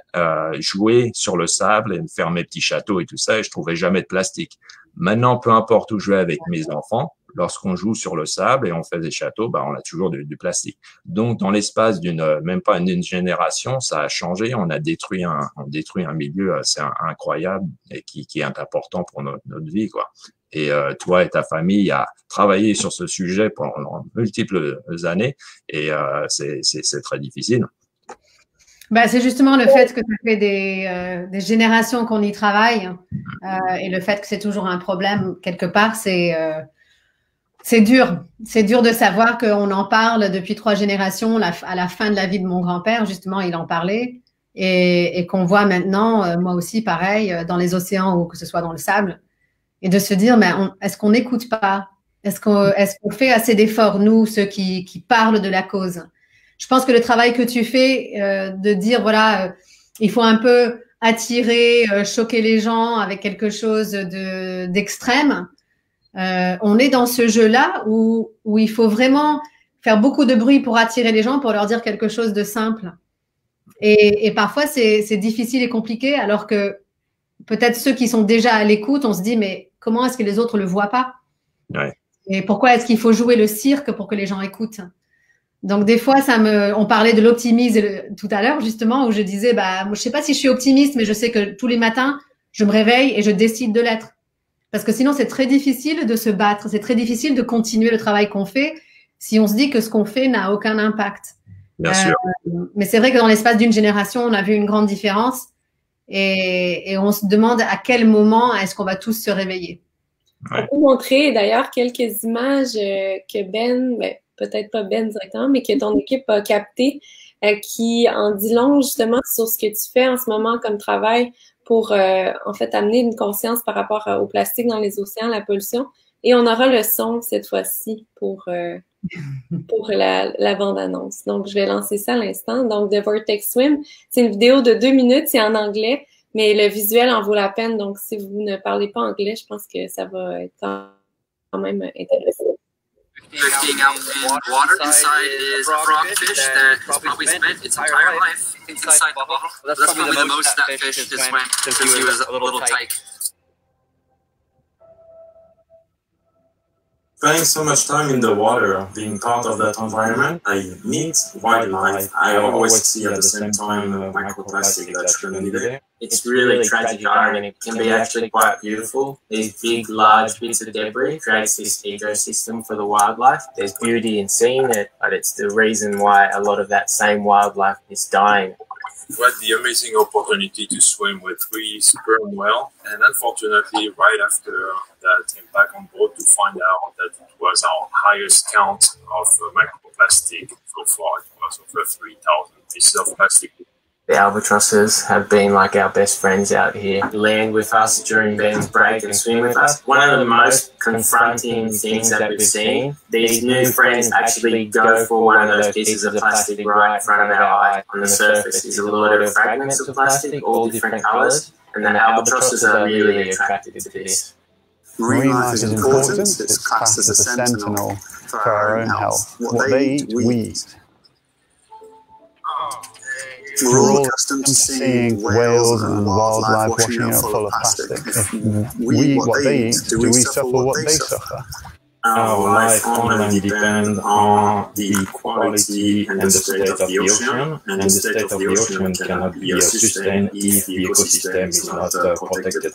jouer sur le sable et faire mes petits châteaux et tout ça, et je trouvais jamais de plastique. Maintenant, peu importe où je vais avec mes enfants, lorsqu'on joue sur le sable et on fait des châteaux, bah on a toujours du plastique. Donc, dans l'espace même pas d'une génération, ça a changé. On détruit un milieu assez incroyable et qui est important pour notre vie, quoi. Et toi et ta famille a travaillé sur ce sujet pendant multiples années, et c'est très difficile. Bah, c'est justement le fait que ça fait des générations qu'on y travaille et le fait que c'est toujours un problème quelque part, c'est dur. C'est dur de savoir qu'on en parle depuis 3 générations. À la fin de la vie de mon grand-père, justement, il en parlait et qu'on voit maintenant, moi aussi, pareil, dans les océans ou que ce soit dans le sable, et de se dire, mais est-ce qu'on n'écoute pas? Est-ce qu'on fait assez d'efforts, nous, ceux qui parlent de la cause? je pense que le travail que tu fais, de dire, voilà, il faut un peu attirer, choquer les gens avec quelque chose d'extrême, on est dans ce jeu-là où il faut vraiment faire beaucoup de bruit pour attirer les gens, pour leur dire quelque chose de simple. Et parfois, c'est difficile et compliqué, alors que peut-être ceux qui sont déjà à l'écoute, on se dit, mais comment est-ce que les autres le voient pas? Ouais. Et pourquoi est-ce qu'il faut jouer le cirque pour que les gens écoutent? Donc, des fois, on parlait de l'optimisme tout à l'heure, justement, où je disais, bah, moi, je sais pas si je suis optimiste, mais je sais que tous les matins, je me réveille et je décide de l'être. Parce que sinon, c'est très difficile de se battre. C'est très difficile de continuer le travail qu'on fait si on se dit que ce qu'on fait n'a aucun impact. Bien sûr. Mais c'est vrai que dans l'espace d'une génération, on a vu une grande différence et on se demande à quel moment est-ce qu'on va tous se réveiller. Ouais. On peut montrer d'ailleurs quelques images que Ben, peut-être pas Ben directement, mais que ton équipe a captées, qui en dit long justement sur ce que tu fais en ce moment comme travail pour en fait amener une conscience par rapport au plastique dans les océans, la pollution. Et on aura le son cette fois-ci pour la bande-annonce. Donc, je vais lancer ça à l'instant. Donc, The Vortex Swim, c'est une vidéo de 2 minutes, c'est en anglais, mais le visuel en vaut la peine. Donc, si vous ne parlez pas anglais, je pense que ça va être quand même intéressant. Lifting out in water. Inside is a frogfish that has probably spent its entire life inside the bottle. That's probably the most that fish has swam since he was a little tyke. Spending so much time in the water, being part of that environment, I meet wildlife. I always see at the same time microplastic that shouldn't be there. It's really tragic art, and it can be actually quite beautiful. These big, large bits of debris creates this ecosystem for the wildlife. There's beauty in seeing it, but it's the reason why a lot of that same wildlife is dying. We had the amazing opportunity to swim with 3 sperm whales, and unfortunately, right after that came back on board to find out that it was our highest count of microplastic so far. It was over 3,000 pieces of plastic. The albatrosses have been like our best friends out here. Land with us during Ben's break and swim with us. One of the most confronting things that we've seen, these new friends actually go for one of those pieces of plastic right in front of our eye. On the surface is a lot of fragments of plastic, all different colours, and the albatrosses are really attracted to this. Marine life is important. It's classed as a sentinel for our own health. What they eat, we eat. We're all accustomed to seeing whales and wildlife washing up full of plastic. If we eat what they eat, do we suffer what they suffer? Our life only depends on the quality and the state of the ocean, and the state of the ocean cannot be sustained if the ecosystem is not protected.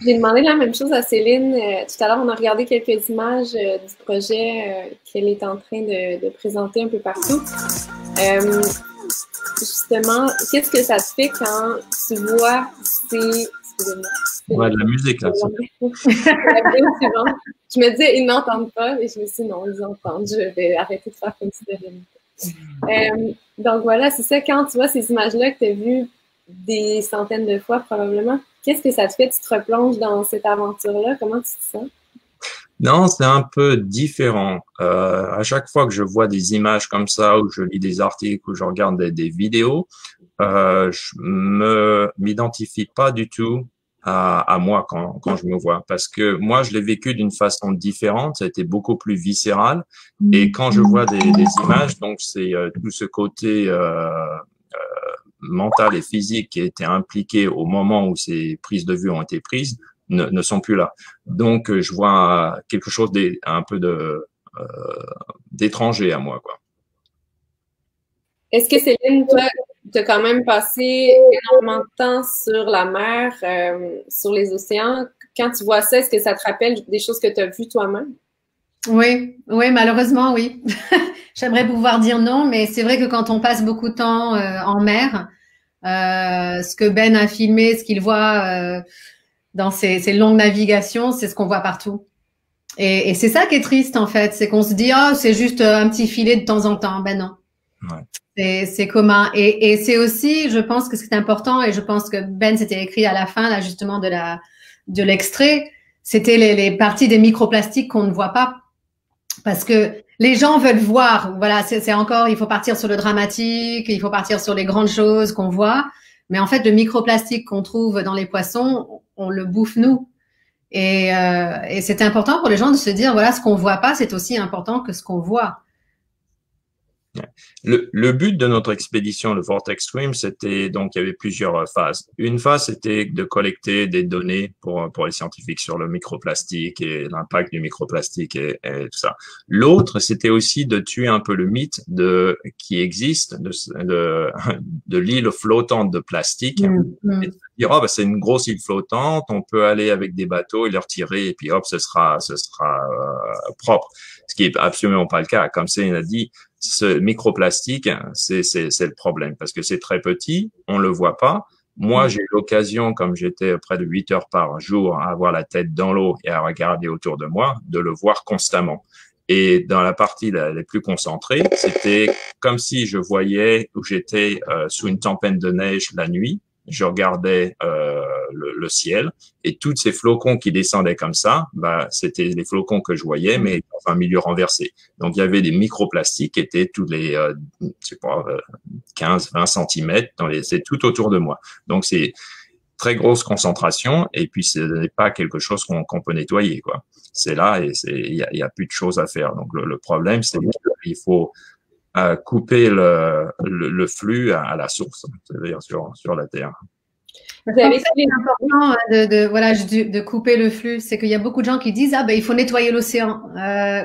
J'ai demandé la même chose à Céline. Tout à l'heure, on a regardé quelques images du projet qu'elle est en train de présenter un peu partout. Justement, qu'est-ce que ça te fait quand tu vois ces... Excusez-moi. Ouais, de la musique, là. Je me disais, ils n'entendent pas. Et je me suis dit, non, ils entendent. Je vais arrêter de faire comme si de rien. Donc voilà, c'est ça. Quand tu vois ces images-là que tu as vues des centaines de fois probablement, qu'est-ce que ça te fait? Tu te replonges dans cette aventure-là? Comment tu te sens? Non, c'est un peu différent. À chaque fois que je vois des images comme ça, ou je lis des articles, ou je regarde des vidéos, je m'identifie pas du tout à moi quand je me vois. Parce que moi, je l'ai vécu d'une façon différente. Ça a été beaucoup plus viscéral. Et quand je vois des images, donc c'est tout ce côté mental et physique qui a été impliqué au moment où ces prises de vue ont été prises ne sont plus là. Donc, je vois quelque chose un peu d'étranger à moi, quoi. Est-ce que Céline, toi, tu as quand même passé énormément de temps sur la mer, sur les océans. Quand tu vois ça, est-ce que ça te rappelle des choses que tu as vues toi-même? Oui, malheureusement, oui. J'aimerais pouvoir dire non, mais c'est vrai que quand on passe beaucoup de temps en mer, ce que Ben a filmé, ce qu'il voit dans ces longues navigations, c'est ce qu'on voit partout. Et c'est ça qui est triste, en fait. C'est qu'on se dit, oh, c'est juste un petit filet de temps en temps. Ben non. Ouais. C'est commun. Et c'est aussi, je pense que c'est important, et je pense que Ben, c'était écrit à la fin, là, justement, de l'extrait, c'était les parties des microplastiques qu'on ne voit pas. Parce que les gens veulent voir. Voilà, c'est encore, il faut partir sur le dramatique, il faut partir sur les grandes choses qu'on voit. Mais en fait, le microplastique qu'on trouve dans les poissons, on le bouffe nous. Et c'est important pour les gens de se dire, voilà, ce qu'on voit pas, c'est aussi important que ce qu'on voit. Le but de notre expédition, le Vortex Stream, c'était donc il y avait plusieurs phases. Une phase, c'était de collecter des données pour les scientifiques sur le microplastique et l'impact du microplastique et tout ça. L'autre, c'était aussi de tuer un peu le mythe qui existe de l'île flottante de plastique. Et de dire, oh, bah, c'est une grosse île flottante, on peut aller avec des bateaux et les retirer et puis hop, ce sera propre. Ce qui est absolument pas le cas. Comme Céline a dit, ce microplastique, c'est le problème parce que c'est très petit, on le voit pas. Moi, j'ai eu l'occasion, comme j'étais près de 8 heures par jour, à avoir la tête dans l'eau et à regarder autour de moi, de le voir constamment. Et dans la partie les plus concentrée, c'était comme si je voyais où j'étais sous une tempête de neige la nuit. Je regardais le ciel et tous ces flocons qui descendaient comme ça, bah, c'était les flocons que je voyais, mais dans un milieu renversé. Donc, il y avait des microplastiques qui étaient tous les, je sais pas, 15, 20 centimètres c'est tout autour de moi. Donc, c'est très grosse concentration et puis ce n'est pas quelque chose qu'on peut nettoyer, quoi. C'est là et il y a plus de choses à faire. Donc, le problème, c'est qu'il faut couper le flux à la source, c'est-à-dire sur la Terre. C'est important de couper le flux. C'est qu'il y a beaucoup de gens qui disent il faut nettoyer l'océan.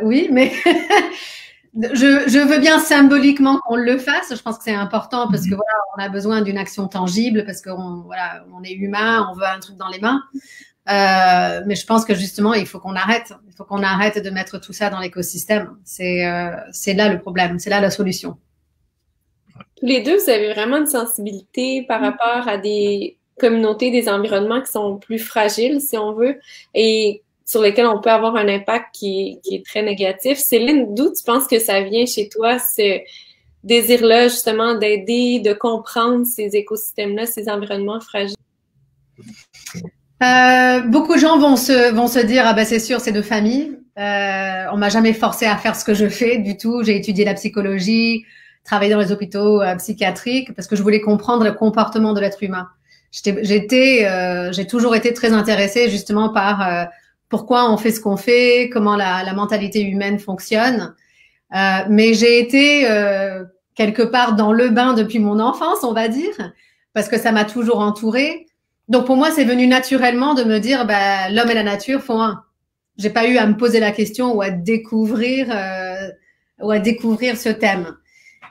Oui, mais je veux bien symboliquement qu'on le fasse. Je pense que c'est important parce que voilà, on a besoin d'une action tangible parce qu'on est humain, on veut un truc dans les mains. Mais je pense que justement, il faut qu'on arrête. Il faut qu'on arrête de mettre tout ça dans l'écosystème. C'est là le problème. C'est là la solution. Tous les deux, vous avez vraiment une sensibilité par rapport à des communautés, des environnements qui sont plus fragiles, si on veut, et sur lesquels on peut avoir un impact qui est très négatif. Céline, d'où tu penses que ça vient chez toi, ce désir-là, justement, d'aider, de comprendre ces écosystèmes-là, ces environnements fragiles? Beaucoup de gens vont se dire c'est sûr, c'est de famille. On m'a jamais forcé à faire ce que je fais du tout. J'ai étudié la psychologie, travaillé dans les hôpitaux psychiatriques parce que je voulais comprendre le comportement de l'être humain. J'ai toujours été très intéressée justement par pourquoi on fait ce qu'on fait, comment la mentalité humaine fonctionne. Mais j'ai été quelque part dans le bain depuis mon enfance, on va dire, parce que ça m'a toujours entourée. Donc pour moi, c'est venu naturellement de me dire l'homme et la nature font un. J'ai pas eu à me poser la question ou à découvrir ce thème.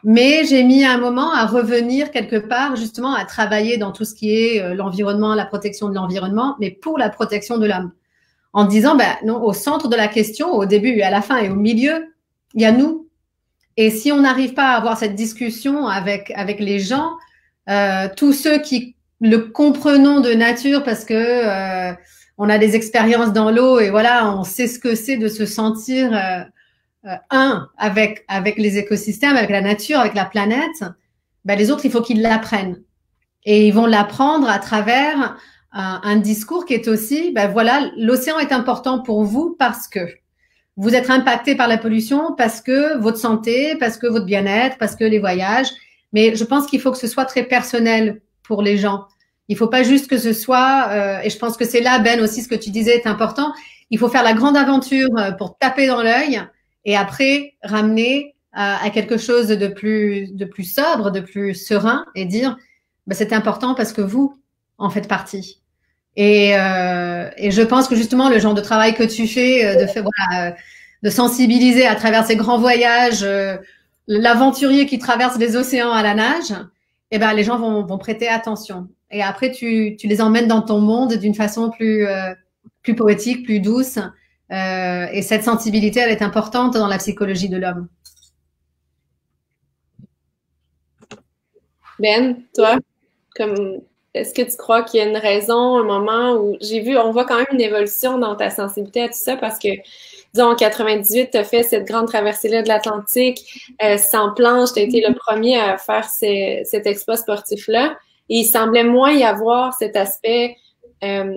Mais j'ai mis un moment à revenir quelque part justement à travailler dans tout ce qui est l'environnement, la protection de l'environnement, mais pour la protection de l'homme. En disant non, au centre de la question, au début, à la fin et au milieu, il y a nous. Et si on n'arrive pas à avoir cette discussion avec les gens, tous ceux qui le comprenons de nature parce que on a des expériences dans l'eau et voilà, on sait ce que c'est de se sentir avec les écosystèmes, avec la nature, avec la planète. Les autres, il faut qu'ils l'apprennent et ils vont l'apprendre à travers un discours qui est aussi voilà, l'océan est important pour vous parce que vous êtes impacté par la pollution, parce que votre santé, parce que votre bien-être, parce que les voyages. Mais je pense qu'il faut que ce soit très personnel pour les gens. Il faut pas juste que ce soit, et je pense que c'est là, Ben, aussi, ce que tu disais est important. Il faut faire la grande aventure pour taper dans l'œil et après ramener à quelque chose de plus sobre, de plus serein et dire, c'est important parce que vous en faites partie. Et je pense que justement, le genre de travail que tu fais, de sensibiliser à travers ces grands voyages, l'aventurier qui traverse les océans à la nage, les gens vont prêter attention. Et après, tu les emmènes dans ton monde d'une façon plus poétique, plus douce. Et cette sensibilité, elle est importante dans la psychologie de l'homme. Ben, toi, comme est-ce que tu crois qu'il y a une raison, un moment où on voit quand même une évolution dans ta sensibilité à tout ça parce que, disons, en 98, tu as fait cette grande traversée-là de l'Atlantique sans planche, tu as été le premier à faire cet exploit sportif-là et il semblait moins y avoir cet aspect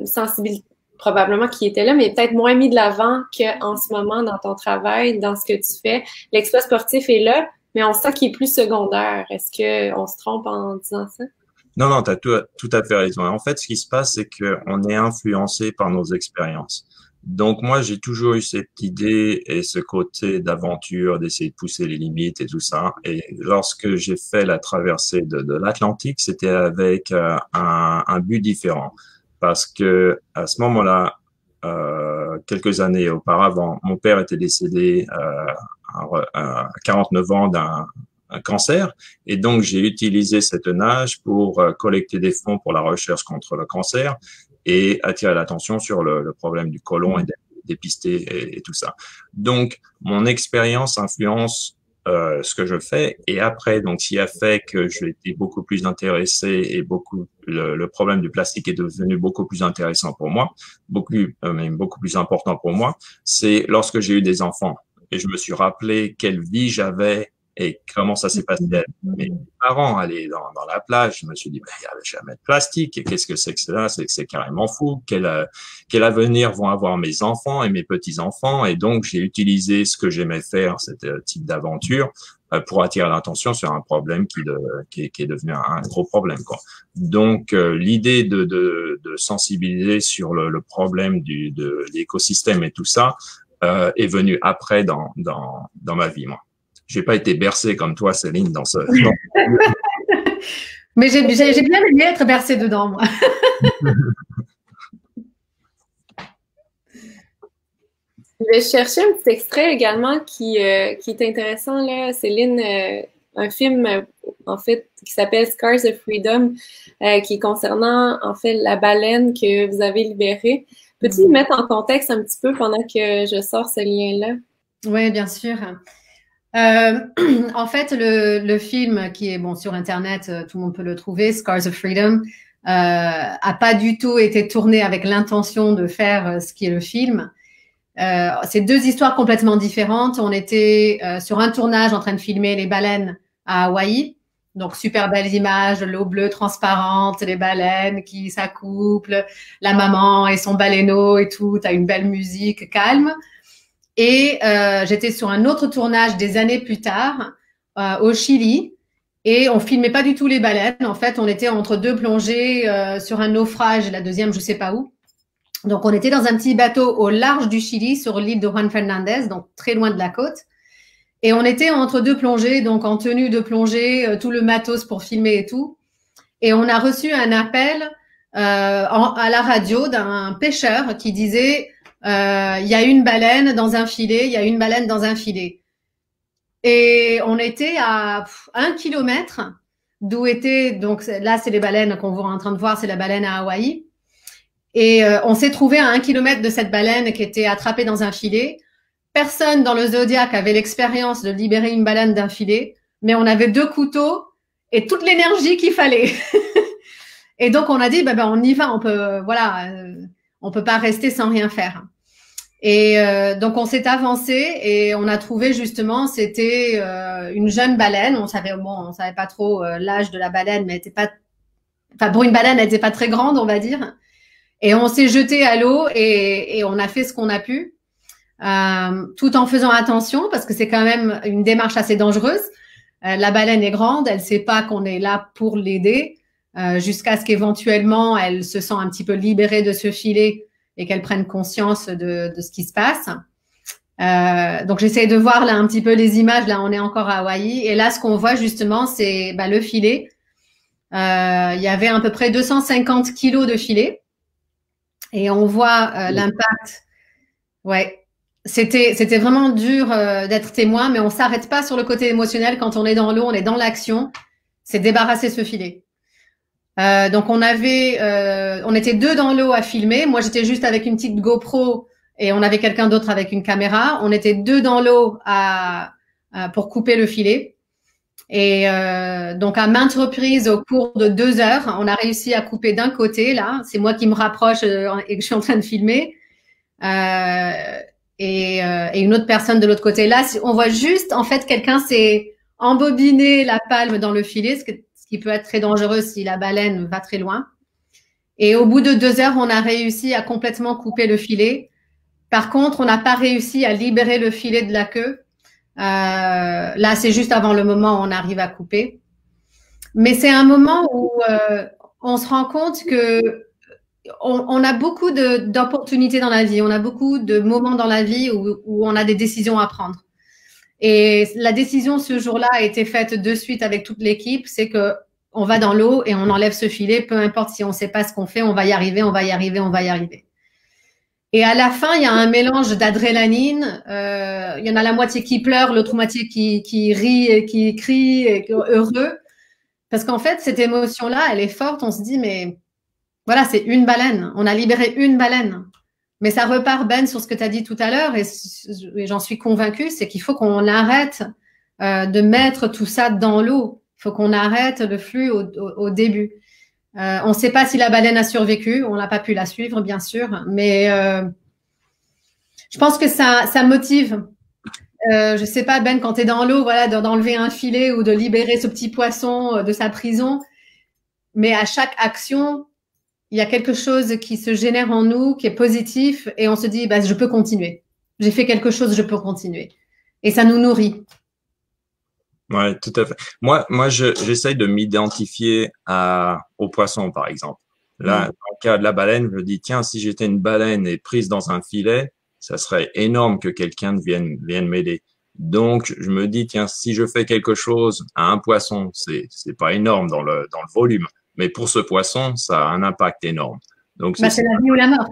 sensibilité, probablement qui était là, mais peut-être moins mis de l'avant qu'en ce moment dans ton travail, dans ce que tu fais. L'exploit sportif est là, mais on sent qu'il est plus secondaire. Est-ce qu'on se trompe en disant ça? Non, non, tu as tout à fait raison. En fait, ce qui se passe, c'est qu'on est influencé par nos expériences. Donc, moi, j'ai toujours eu cette idée et ce côté d'aventure, d'essayer de pousser les limites et tout ça. Et lorsque j'ai fait la traversée de l'Atlantique, c'était avec un but différent. Parce que à ce moment-là, quelques années auparavant, mon père était décédé à 49 ans d'un cancer. Et donc, j'ai utilisé cette nage pour collecter des fonds pour la recherche contre le cancer et attirer l'attention sur le problème du côlon et dépister et tout ça. Donc, mon expérience influence ce que je fais. Et après, donc, ce qui a fait que j'ai été beaucoup plus intéressé et le problème du plastique est devenu beaucoup plus intéressant pour moi, même beaucoup plus important pour moi, c'est lorsque j'ai eu des enfants. Et je me suis rappelé quelle vie j'avais et comment ça s'est passé. Mes parents allaient dans la plage, je me suis dit, il n'y avait jamais de plastique. Et qu'est-ce que c'est que cela? C'est carrément fou. Quel avenir vont avoir mes enfants et mes petits-enfants? Et donc, j'ai utilisé ce que j'aimais faire, ce type d'aventure, pour attirer l'attention sur un problème qui est devenu un gros problème, quoi. Donc, l'idée de sensibiliser sur le problème de l'écosystème et tout ça, est venue après dans ma vie, moi. J'ai pas été bercé comme toi, Céline, dans ce. Mais j'ai bien aimé être bercé dedans, moi. Je vais chercher un petit extrait également qui est intéressant, là, Céline, un film, en fait, qui s'appelle Scars of Freedom, qui est concernant, en fait, la baleine que vous avez libérée. Peux-tu me mettre en contexte un petit peu pendant que je sors ce lien-là? Oui, bien sûr. En fait, le film qui est sur Internet, tout le monde peut le trouver, Scars of Freedom, a pas du tout été tourné avec l'intention de faire ce qui est le film. C'est deux histoires complètement différentes. On était sur un tournage en train de filmer les baleines à Hawaï. Donc, super belles images, l'eau bleue transparente, les baleines qui s'accouplent, la maman et son baleineau et tout. T'as une belle musique calme. Et j'étais sur un autre tournage des années plus tard au Chili et on filmait pas du tout les baleines. En fait, on était entre deux plongées sur un naufrage, la deuxième, je sais pas où. Donc, on était dans un petit bateau au large du Chili sur l'île de Juan Fernandez, donc très loin de la côte. Et on était entre deux plongées, donc en tenue de plongée, tout le matos pour filmer et tout. Et on a reçu un appel à la radio d'un pêcheur qui disait il y a une baleine dans un filet, il y a une baleine dans un filet. Et on était à 1 kilomètre d'où était, donc là c'est les baleines qu'on voit en train de voir, c'est la baleine à Hawaï. Et on s'est trouvé à 1 kilomètre de cette baleine qui était attrapée dans un filet. Personne dans le Zodiac avait l'expérience de libérer une baleine d'un filet, mais on avait 2 couteaux et toute l'énergie qu'il fallait. Et donc on a dit, on y va, on peut pas rester sans rien faire. Et donc on s'est avancé et on a trouvé justement, c'était une jeune baleine. On savait pas trop l'âge de la baleine, mais pour une baleine, elle était pas très grande, on va dire. Et on s'est jeté à l'eau et on a fait ce qu'on a pu, tout en faisant attention parce que c'est quand même une démarche assez dangereuse. La baleine est grande, elle sait pas qu'on est là pour l'aider, jusqu'à ce qu'éventuellement elle se sent un petit peu libérée de ce filet et qu'elle prenne conscience de ce qui se passe. Donc j'essaie de voir là un petit peu les images. Là, on est encore à Hawaï et là, ce qu'on voit justement, c'est le filet. Il y avait à peu près 250 kilos de filet. Et on voit l'impact. Ouais, c'était vraiment dur d'être témoin, mais on s'arrête pas sur le côté émotionnel quand on est dans l'eau, on est dans l'action. C'est débarrasser ce filet. Donc on était 2 dans l'eau à filmer. Moi j'étais juste avec une petite GoPro et on avait quelqu'un d'autre avec une caméra. On était 2 dans l'eau pour couper le filet. Et donc à maintes reprises au cours de 2 heures, on a réussi à couper d'un côté, là, c'est moi qui me rapproche et que je suis en train de filmer, et une autre personne de l'autre côté. Là, on voit juste, en fait, quelqu'un s'est embobiné la palme dans le filet, ce qui peut être très dangereux si la baleine va très loin. Et au bout de 2 heures, on a réussi à complètement couper le filet. Par contre, on n'a pas réussi à libérer le filet de la queue. Là, c'est juste avant le moment où on arrive à couper. Mais c'est un moment où on se rend compte que on a beaucoup d'opportunités dans la vie. On a beaucoup de moments dans la vie où on a des décisions à prendre. Et la décision ce jour-là a été faite de suite avec toute l'équipe. C'est que on va dans l'eau et on enlève ce filet. Peu importe si on ne sait pas ce qu'on fait, on va y arriver, on va y arriver, on va y arriver. Et à la fin, il y a un mélange d'adrénaline. Il y en a la moitié qui pleure, l'autre moitié qui rit et qui crie, et heureux. Parce qu'en fait, cette émotion-là, elle est forte. On se dit, mais voilà, c'est une baleine. On a libéré une baleine. Mais ça repart, Ben, sur ce que tu as dit tout à l'heure, et j'en suis convaincue, c'est qu'il faut qu'on arrête de mettre tout ça dans l'eau. Il faut qu'on arrête le flux au début. On ne sait pas si la baleine a survécu, on n'a pas pu la suivre, bien sûr, mais je pense que ça motive. Je sais pas, Ben, quand tu es dans l'eau, voilà, d'enlever un filet ou de libérer ce petit poisson de sa prison, mais à chaque action, il y a quelque chose qui se génère en nous, qui est positif, et on se dit, bah, je peux continuer. J'ai fait quelque chose, je peux continuer. Et ça nous nourrit. Ouais, tout à fait. Moi, j'essaye de m'identifier au poisson, par exemple. Là, dans le cas de la baleine, je dis, tiens, si j'étais une baleine et prise dans un filet, ça serait énorme que quelqu'un vienne m'aider. Donc, je me dis, tiens, si je fais quelque chose à un poisson, c'est pas énorme dans le volume, mais pour ce poisson, ça a un impact énorme. Donc, c'est la vie ou la mort.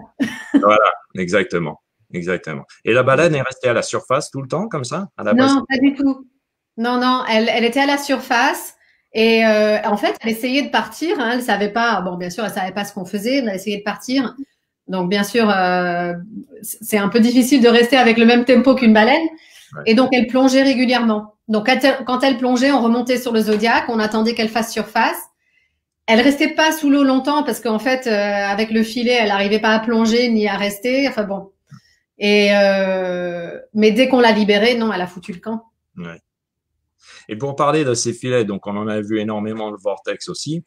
Voilà, exactement. Et la baleine est restée à la surface tout le temps, comme ça, à la base? Non, pas du tout. Non, elle était à la surface et en fait, elle essayait de partir. Hein, elle savait pas. Bon, bien sûr, elle savait pas ce qu'on faisait. Elle essayait de partir. Donc, bien sûr, c'est un peu difficile de rester avec le même tempo qu'une baleine. Ouais. Et donc, elle plongeait régulièrement. Donc, quand elle plongeait, on remontait sur le Zodiac. On attendait qu'elle fasse surface. Elle restait pas sous l'eau longtemps parce qu'en fait, avec le filet, elle n'arrivait pas à plonger ni à rester. Enfin bon. Et mais dès qu'on l'a libérée, non, elle a foutu le camp. Ouais. Et pour parler de ces filets, donc on en a vu énormément le vortex aussi,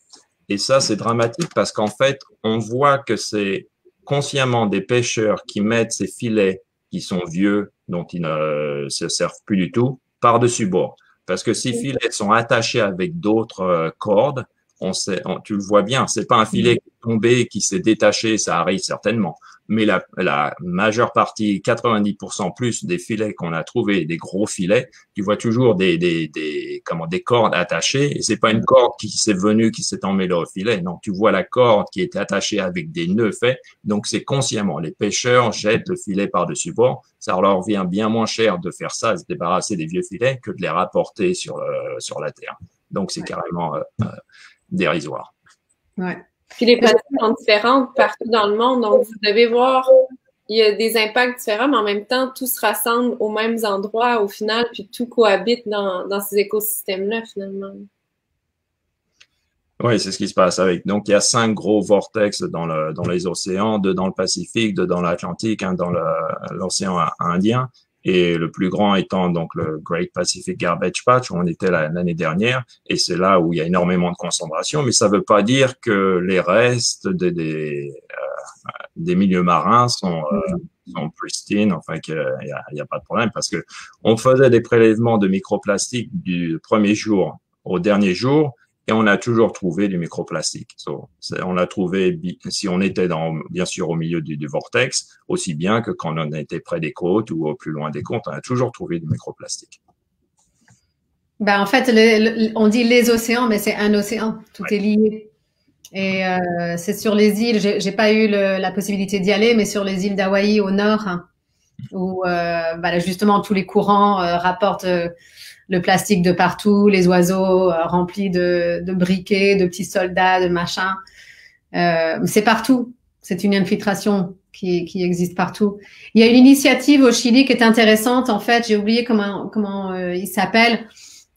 et ça c'est dramatique parce qu'en fait on voit que c'est consciemment des pêcheurs qui mettent ces filets qui sont vieux, dont ils ne se servent plus du tout, par-dessus bord. Parce que ces filets sont attachés avec d'autres cordes, tu le vois bien, c'est pas un filet qui est tombé, qui s'est détaché, ça arrive certainement. Mais la majeure partie, 90% plus des filets qu'on a trouvés, des gros filets, tu vois toujours des cordes attachées, et c'est pas une corde qui s'est emmêlée au filet. Non, tu vois la corde qui est attachée avec des nœuds faits. Donc c'est consciemment. Les pêcheurs jettent le filet par-dessus bord. Ça leur vient bien moins cher de faire ça, de se débarrasser des vieux filets, que de les rapporter sur la terre. Donc c'est carrément dérisoire. Ouais. Puis les pratiques sont différentes partout dans le monde, donc vous devez voir, il y a des impacts différents, mais en même temps, tout se rassemble aux mêmes endroits au final, puis tout cohabite dans ces écosystèmes-là finalement. Oui, c'est ce qui se passe avec. Donc, il y a 5 gros vortex dans les océans, 2 dans le Pacifique, 2 dans l'Atlantique, 1 dans l'océan Indien. Et le plus grand étant donc le Great Pacific Garbage Patch où on était l'année dernière, et c'est là où il y a énormément de concentration, mais ça veut pas dire que les restes des milieux marins sont pristine, enfin qu'il y a pas de problème, parce que on faisait des prélèvements de microplastiques du premier jour au dernier jour, et on a toujours trouvé du microplastique. On l'a trouvé si on était bien sûr au milieu du vortex, aussi bien que quand on était près des côtes ou au plus loin des côtes, on a toujours trouvé du microplastique. Ben, en fait, on dit les océans, mais c'est un océan. Tout est lié. Et c'est sur les îles, j'ai pas eu la possibilité d'y aller, mais sur les îles d'Hawaï au nord, où justement tous les courants rapportent le plastique de partout, les oiseaux remplis de briquets, de petits soldats, de machins. C'est partout. C'est une infiltration qui existe partout. Il y a une initiative au Chili qui est intéressante. En fait, j'ai oublié comment il s'appelle.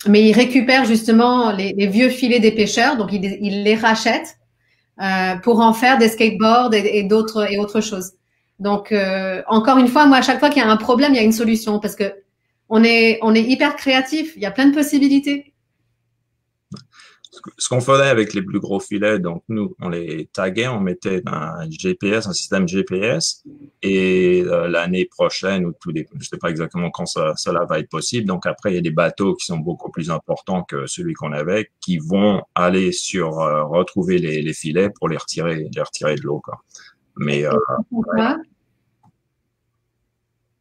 mais ils récupèrent justement les vieux filets des pêcheurs, donc ils les rachètent pour en faire des skateboards et autres choses. Donc, encore une fois, moi, à chaque fois qu'il y a un problème, il y a une solution parce que on est hyper créatif. Il y a plein de possibilités. Ce qu'on faisait avec les plus gros filets, donc nous, on les taguait, on mettait un GPS, un système GPS, et l'année prochaine, ou je ne sais pas exactement quand cela va être possible, donc après, il y a des bateaux qui sont beaucoup plus importants que celui qu'on avait, qui vont aller retrouver les filets pour les retirer de l'eau, quoi. Mais, ouais.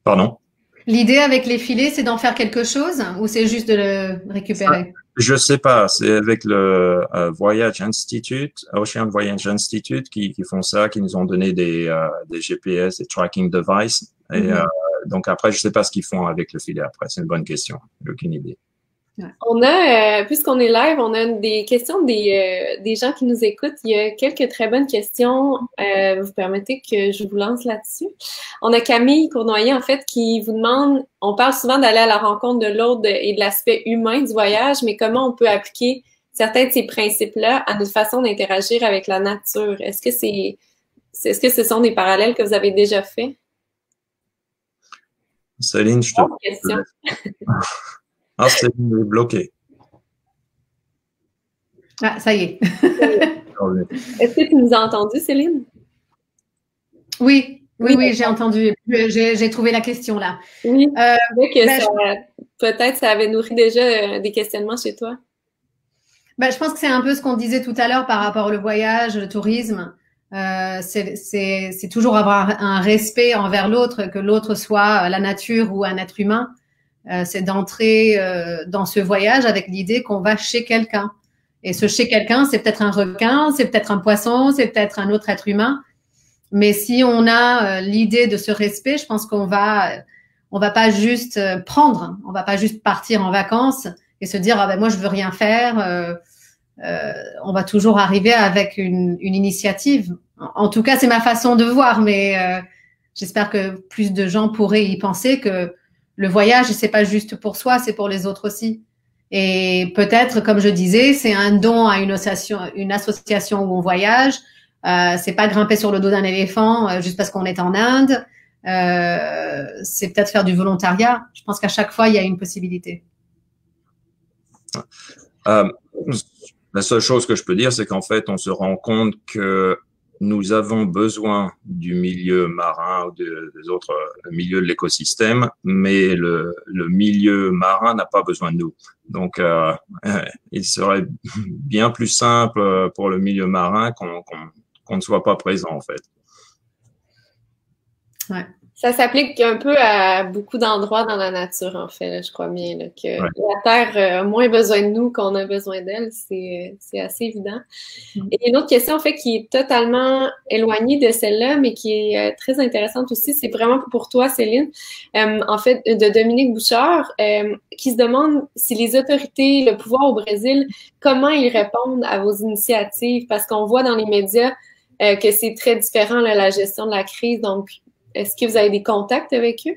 Pardon? L'idée avec les filets, c'est d'en faire quelque chose ou c'est juste de le récupérer? Je sais pas, c'est avec le Voyage Institute, Ocean Voyage Institute qui font ça, qui nous ont donné des GPS, des tracking devices. Et donc après, je sais pas ce qu'ils font avec le filet après. C'est une bonne question. J'ai aucune idée. On a, puisqu'on est live, on a des questions des gens qui nous écoutent. Il y a quelques très bonnes questions. Vous permettez que je vous lance là-dessus. On a Camille Cournoyer, en fait, qui vous demande, on parle souvent d'aller à la rencontre de l'autre et de l'aspect humain du voyage, mais comment on peut appliquer certains de ces principes-là à notre façon d'interagir avec la nature? Est-ce que ce sont des parallèles que vous avez déjà faits? Céline, je te pose question. Ah, Céline est bloquée. Ah, ça y est. Est-ce que tu nous as entendu, Céline? Oui, j'ai entendu. J'ai trouvé la question là. Oui, peut-être ça avait nourri déjà des questionnements chez toi. Je pense que c'est un peu ce qu'on disait tout à l'heure par rapport au voyage, le tourisme. C'est toujours avoir un respect envers l'autre, que l'autre soit la nature ou un être humain. C'est d'entrer dans ce voyage avec l'idée qu'on va chez quelqu'un. Et ce chez quelqu'un, c'est peut-être un requin, c'est peut-être un poisson, c'est peut-être un autre être humain. Mais si on a l'idée de ce respect, je pense qu'on va pas juste prendre, on va pas juste partir en vacances et se dire moi je veux rien faire. On va toujours arriver avec une initiative. En tout cas, c'est ma façon de voir, mais j'espère que plus de gens pourraient y penser que le voyage, c'est pas juste pour soi, c'est pour les autres aussi. Et peut-être, comme je disais, c'est un don à une association où on voyage. C'est pas grimper sur le dos d'un éléphant juste parce qu'on est en Inde. C'est peut-être faire du volontariat. Je pense qu'à chaque fois, il y a une possibilité. La seule chose que je peux dire, c'est qu'en fait, on se rend compte que nous avons besoin du milieu marin ou des autres milieux de l'écosystème, mais le milieu marin n'a pas besoin de nous. Donc, il serait bien plus simple pour le milieu marin qu'on ne soit pas présent, en fait. Ouais. Ça s'applique un peu à beaucoup d'endroits dans la nature, en fait, là, je crois bien, là, que la Terre a moins besoin de nous qu'on a besoin d'elle, c'est assez évident. Et une autre question, en fait, qui est totalement éloignée de celle-là, mais qui est très intéressante aussi, c'est vraiment pour toi, Céline, en fait, de Dominique Bouchard, qui se demande si les autorités, le pouvoir au Brésil, comment ils répondent à vos initiatives, parce qu'on voit dans les médias que c'est très différent, là, la gestion de la crise, donc est-ce que vous avez des contacts avec eux?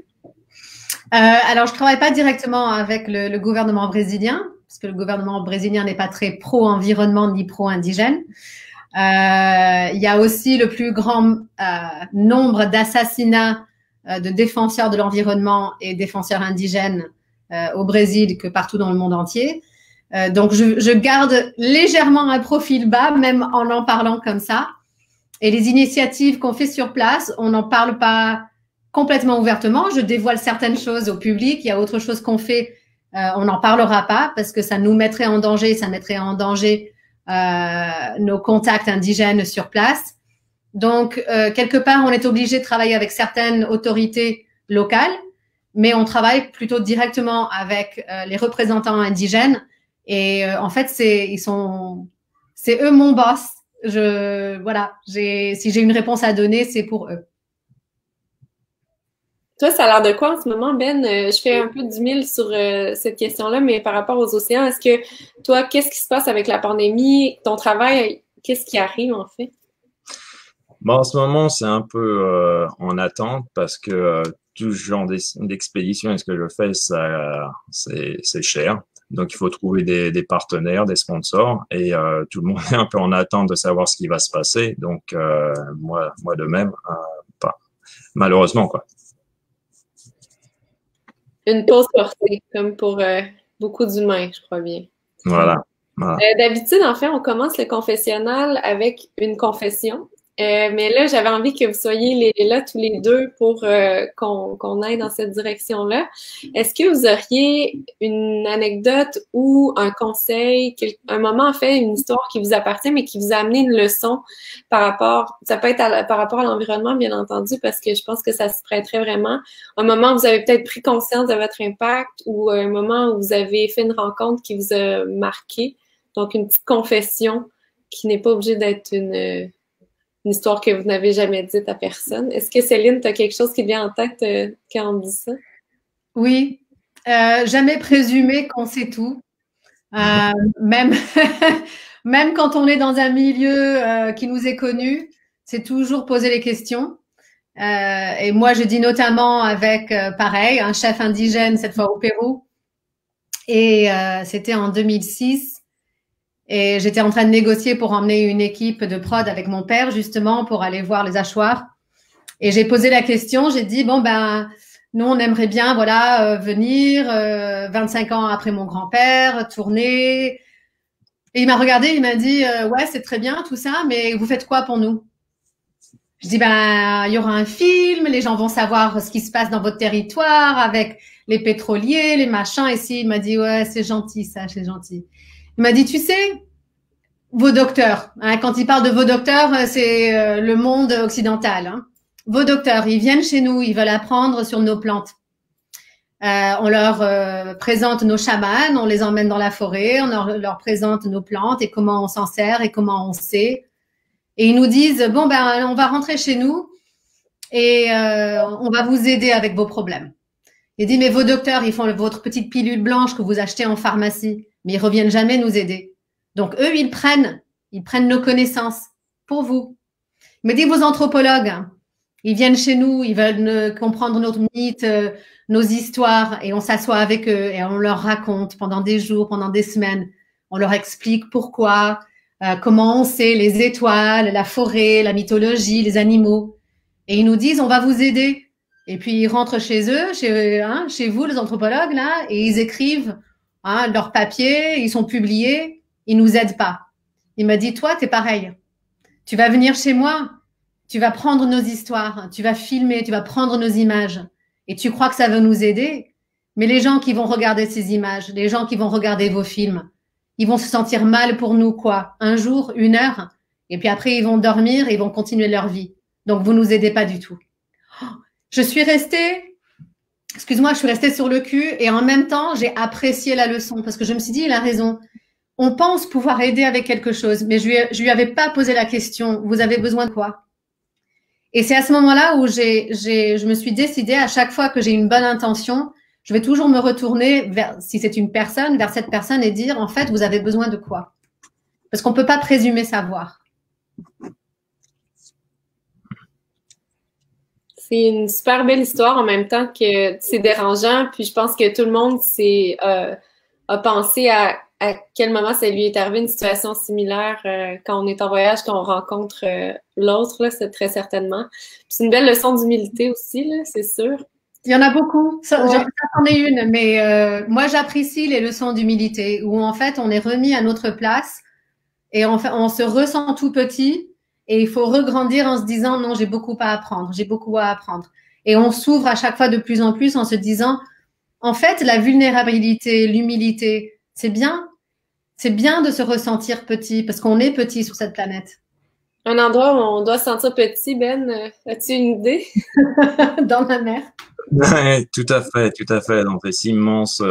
Alors, je travaille pas directement avec le gouvernement brésilien, parce que le gouvernement brésilien n'est pas très pro-environnement ni pro-indigène. Il y a aussi le plus grand nombre d'assassinats de défenseurs de l'environnement et défenseurs indigènes au Brésil que partout dans le monde entier. Donc, je garde légèrement un profil bas, même en parlant comme ça. Et les initiatives qu'on fait sur place, on n'en parle pas complètement ouvertement. Je dévoile certaines choses au public. Il y a autre chose qu'on fait, on n'en parlera pas parce que ça nous mettrait en danger, ça mettrait en danger nos contacts indigènes sur place. Donc, quelque part, on est obligé de travailler avec certaines autorités locales, mais on travaille plutôt directement avec les représentants indigènes. Et en fait, c'est eux mon boss. Si j'ai une réponse à donner, c'est pour eux. Toi, ça a l'air de quoi en ce moment, Ben? Je fais un peu du mille sur cette question-là, mais par rapport aux océans, est-ce que toi, qu'est-ce qui se passe avec la pandémie? Ton travail, qu'est-ce qui arrive en fait? Bon, en ce moment, c'est un peu en attente parce que tout ce genre d'expédition et ce que je fais, c'est cher. Donc, il faut trouver des partenaires, des sponsors, et tout le monde est un peu en attente de savoir ce qui va se passer. Donc, moi de même, pas malheureusement, quoi. Une pause forcée, comme pour beaucoup d'humains, je crois bien. Voilà. Voilà. D'habitude, en fait, on commence le confessionnal avec une confession. Mais là, j'avais envie que vous soyez là tous les deux pour qu'on aille dans cette direction-là. Est-ce que vous auriez une anecdote ou un conseil, un moment, en fait, une histoire qui vous appartient, mais qui vous a amené une leçon par rapport, ça peut être par rapport à l'environnement, bien entendu, parce que je pense que ça se prêterait vraiment. Un moment où vous avez peut-être pris conscience de votre impact ou un moment où vous avez fait une rencontre qui vous a marqué. Donc, une petite confession qui n'est pas obligée d'être une histoire que vous n'avez jamais dite à personne. Est-ce que Céline, tu as quelque chose qui vient en tête quand on dit ça? Oui. Jamais présumer qu'on sait tout. Même, même quand on est dans un milieu qui nous est connu, c'est toujours poser les questions. Et moi, je dis notamment avec, pareil, un chef indigène, cette fois au Pérou. Et c'était en 2006. Et j'étais en train de négocier pour emmener une équipe de prod avec mon père, justement, pour aller voir les hachoirs. Et j'ai posé la question, j'ai dit, bon, ben, nous, on aimerait bien, voilà, venir 25 ans après mon grand-père, tourner. Et il m'a regardé, il m'a dit, ouais, c'est très bien, tout ça, mais vous faites quoi pour nous? Je dis, ben, il y aura un film, les gens vont savoir ce qui se passe dans votre territoire avec les pétroliers, les machins. Ici, il m'a dit, ouais, c'est gentil, ça, c'est gentil. Il m'a dit, tu sais, vos docteurs, hein, quand il parle de vos docteurs, c'est le monde occidental. Hein. Vos docteurs, ils viennent chez nous, ils veulent apprendre sur nos plantes. On leur présente nos chamans, on les emmène dans la forêt, on leur présente nos plantes et comment on s'en sert et comment on sait. Et ils nous disent, bon, ben, on va rentrer chez nous et on va vous aider avec vos problèmes. Il dit, mais vos docteurs, ils font votre petite pilule blanche que vous achetez en pharmacie. Mais ils reviennent jamais nous aider. Donc, eux, ils prennent nos connaissances pour vous. Il me dit, vos anthropologues, ils viennent chez nous, ils veulent comprendre notre mythe, nos histoires, et on s'assoit avec eux et on leur raconte pendant des jours, pendant des semaines. On leur explique pourquoi, comment on sait les étoiles, la forêt, la mythologie, les animaux. Et ils nous disent, on va vous aider. Et puis, ils rentrent chez eux, chez vous, les anthropologues, là, et ils écrivent leurs papiers, ils sont publiés, ils nous aident pas. Il m'a dit, toi, t'es pareil. Tu vas venir chez moi, tu vas prendre nos histoires, tu vas filmer, tu vas prendre nos images et tu crois que ça va nous aider. Mais les gens qui vont regarder ces images, les gens qui vont regarder vos films, ils vont se sentir mal pour nous, quoi. Un jour, une heure, et puis après, ils vont dormir et ils vont continuer leur vie. Donc, vous nous aidez pas du tout. Je suis restée sur le cul et en même temps, j'ai apprécié la leçon parce que je me suis dit, il a raison. On pense pouvoir aider avec quelque chose, mais je lui avais pas posé la question, vous avez besoin de quoi? Et c'est à ce moment-là où je me suis décidée, à chaque fois que j'ai une bonne intention, je vais toujours me retourner vers, si c'est une personne, vers cette personne et dire, en fait, vous avez besoin de quoi? Parce qu'on peut pas présumer savoir. C'est une super belle histoire en même temps que c'est dérangeant. Puis je pense que tout le monde a pensé à quel moment ça lui est arrivé une situation similaire quand on est en voyage, quand on rencontre l'autre, c'est très certainement. C'est une belle leçon d'humilité aussi, là, c'est sûr. Il y en a beaucoup. J'en ai une, mais moi j'apprécie les leçons d'humilité où en fait on est remis à notre place et on se ressent tout petit. Et il faut regrandir en se disant, non, j'ai beaucoup à apprendre, j'ai beaucoup à apprendre. Et on s'ouvre à chaque fois de plus en plus en se disant, en fait, la vulnérabilité, l'humilité, c'est bien de se ressentir petit parce qu'on est petit sur cette planète. Un endroit où on doit se sentir petit, Ben, as-tu une idée? Dans la mer. Ouais, tout à fait. Dans ces immenses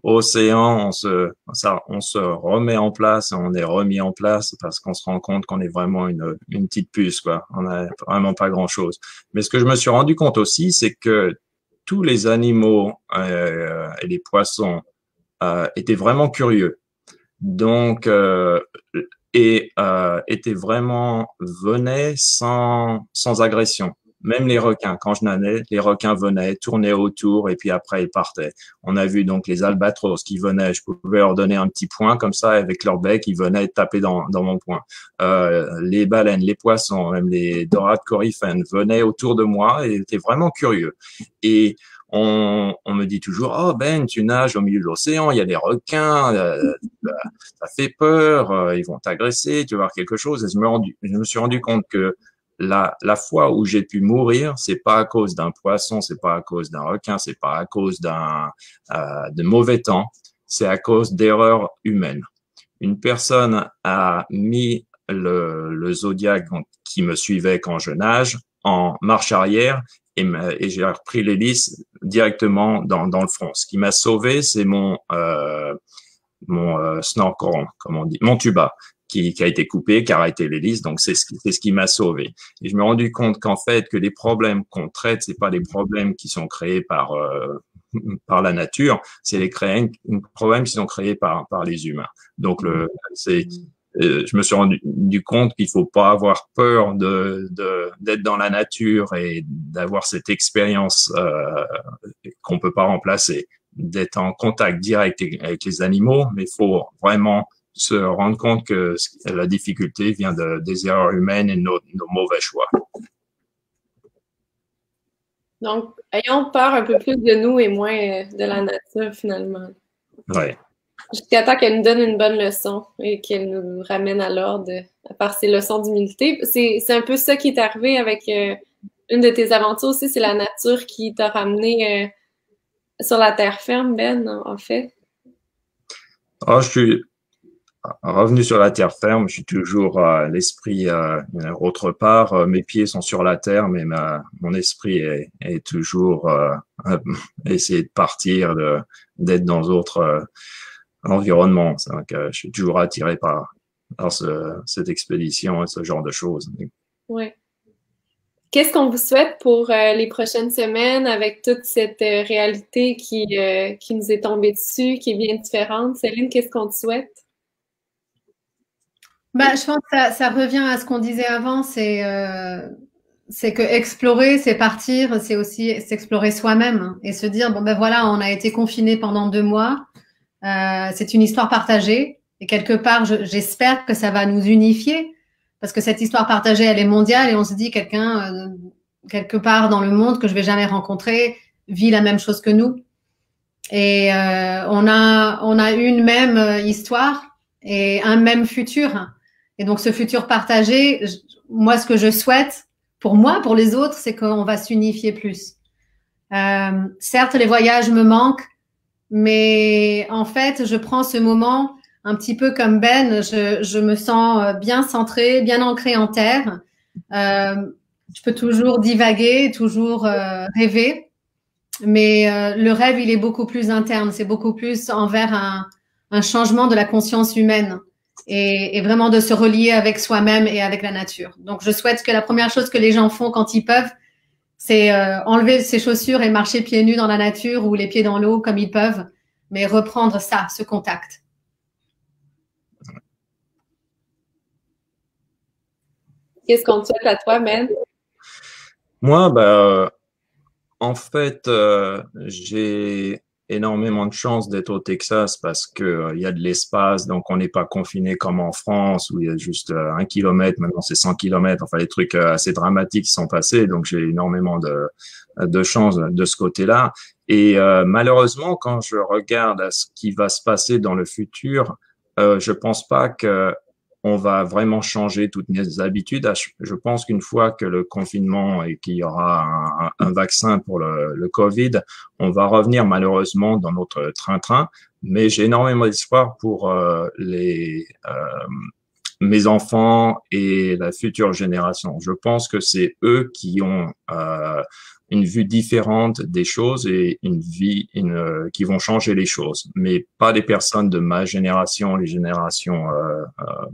océan, on se remet en place, on est remis en place parce qu'on se rend compte qu'on est vraiment une petite puce, quoi. On n'a vraiment pas grand-chose. Mais ce que je me suis rendu compte aussi, c'est que tous les animaux et les poissons étaient vraiment curieux. Donc, venaient sans agression. Même les requins, quand je nageais, les requins venaient, tournaient autour et puis après ils partaient. On a vu donc les albatros qui venaient, je pouvais leur donner un petit point comme ça avec leur bec, ils venaient taper dans mon poing. Les baleines, les poissons, même les dorades coryphènes venaient autour de moi et étaient vraiment curieux. Et on me dit toujours, oh Ben, tu nages au milieu de l'océan, il y a des requins, ça fait peur, ils vont t'agresser, tu vas voir quelque chose. Et je me suis rendu compte que la fois où j'ai pu mourir, c'est pas à cause d'un poisson, c'est pas à cause d'un requin, c'est pas à cause de mauvais temps, c'est à cause d'erreurs humaines. Une personne a mis le Zodiac qui me suivait quand je nage en marche arrière et j'ai repris l'hélice directement dans le front. Ce qui m'a sauvé, c'est mon snorkel, comme on dit, mon tuba, qui a été coupé, qui a arrêté l'hélice. Donc, c'est ce qui m'a sauvé. Et je me suis rendu compte qu'en fait, que les problèmes qu'on traite, c'est pas des problèmes qui sont créés par la nature, c'est les problèmes qui sont créés par les humains. Donc, je me suis rendu compte qu'il faut pas avoir peur d'être dans la nature et d'avoir cette expérience qu'on peut pas remplacer, d'être en contact direct avec les animaux, mais il faut vraiment se rendre compte que la difficulté vient des erreurs humaines et de nos mauvais choix. Donc, ayons peur un peu plus de nous et moins de la nature, finalement. Ouais. Jusqu'à temps qu'elle nous donne une bonne leçon et qu'elle nous ramène à l'ordre par ses leçons d'humilité. C'est un peu ça qui est arrivé avec une de tes aventures aussi, c'est la nature qui t'a ramené sur la terre ferme, Ben, en fait. Je suis revenu sur la terre ferme, je suis toujours l'esprit autre part. Mes pieds sont sur la terre, mais mon esprit est toujours essayer de partir, d'être dans d'autres environnements. Donc, je suis toujours attiré par cette expédition et ce genre de choses. Oui. Qu'est-ce qu'on vous souhaite pour les prochaines semaines avec toute cette réalité qui nous est tombée dessus, qui est bien différente? Céline, qu'est-ce qu'on te souhaite? Je pense que ça revient à ce qu'on disait avant, c'est que explorer, c'est partir, c'est aussi s'explorer soi-même et se dire, voilà, on a été confinés pendant 2 mois, c'est une histoire partagée et quelque part, j'espère que ça va nous unifier parce que cette histoire partagée, elle est mondiale et on se dit quelqu'un quelque part dans le monde que je vais jamais rencontrer vit la même chose que nous et on a une même histoire et un même futur. Et donc, ce futur partagé, moi, ce que je souhaite, pour moi, pour les autres, c'est qu'on va s'unifier plus. Certes, les voyages me manquent, mais en fait, je prends ce moment un petit peu comme Ben, je me sens bien centrée, bien ancrée en terre. Je peux toujours divaguer, toujours rêver, mais le rêve, il est beaucoup plus interne, c'est beaucoup plus envers un changement de la conscience humaine. Et vraiment de se relier avec soi-même et avec la nature. Donc, je souhaite que la première chose que les gens font quand ils peuvent, c'est enlever ses chaussures et marcher pieds nus dans la nature ou les pieds dans l'eau comme ils peuvent, mais reprendre ce contact. Qu'est-ce qu'on te souhaite à toi, Ben? Moi, en fait, j'ai énormément de chance d'être au Texas parce que il y a de l'espace, donc on n'est pas confiné comme en France où il y a juste 1 kilomètre, maintenant c'est 100 kilomètres, enfin les trucs assez dramatiques qui sont passés, donc j'ai énormément de chance de ce côté-là. Et malheureusement, quand je regarde à ce qui va se passer dans le futur, je pense pas que on va vraiment changer toutes nos habitudes. Je pense qu'une fois que le confinement et qu'il y aura un vaccin pour le Covid, on va revenir malheureusement dans notre train-train. Mais j'ai énormément d'espoir pour mes enfants et la future génération. Je pense que c'est eux qui ont une vue différente des choses et qui vont changer les choses, mais pas des personnes de ma génération, les générations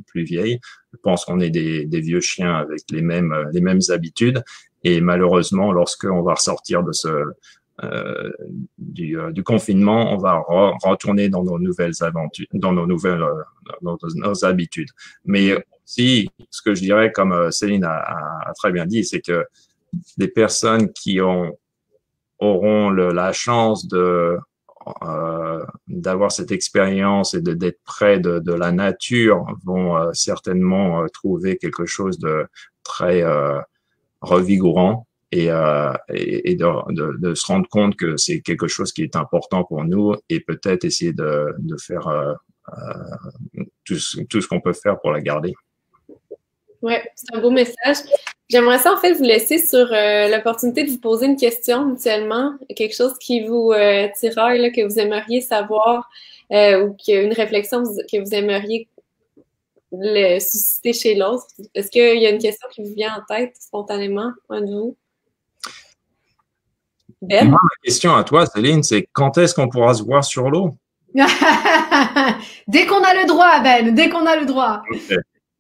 plus vieilles. Je pense qu'on est des vieux chiens avec les mêmes habitudes et malheureusement, lorsqu'on va ressortir de du confinement, on va retourner dans nos nouvelles aventures, dans nos habitudes. Mais aussi, ce que je dirais, comme Céline a très bien dit, c'est que des personnes qui auront la chance d'avoir cette expérience et d'être près de la nature vont certainement trouver quelque chose de très revigorant et de se rendre compte que c'est quelque chose qui est important pour nous et peut-être essayer de faire tout ce qu'on peut faire pour la garder. Ouais, c'est un beau message. J'aimerais ça, en fait, vous laisser sur l'opportunité de vous poser une question mutuellement, quelque chose qui vous tiraille, là, que vous aimeriez savoir ou une réflexion que vous aimeriez susciter chez l'autre. Est-ce qu'il y a une question qui vous vient en tête spontanément, un de vous? Ben? Moi, ma question à toi, Céline, c'est quand est-ce qu'on pourra se voir sur l'eau? Dès qu'on a le droit, Ben, dès qu'on a le droit. Okay.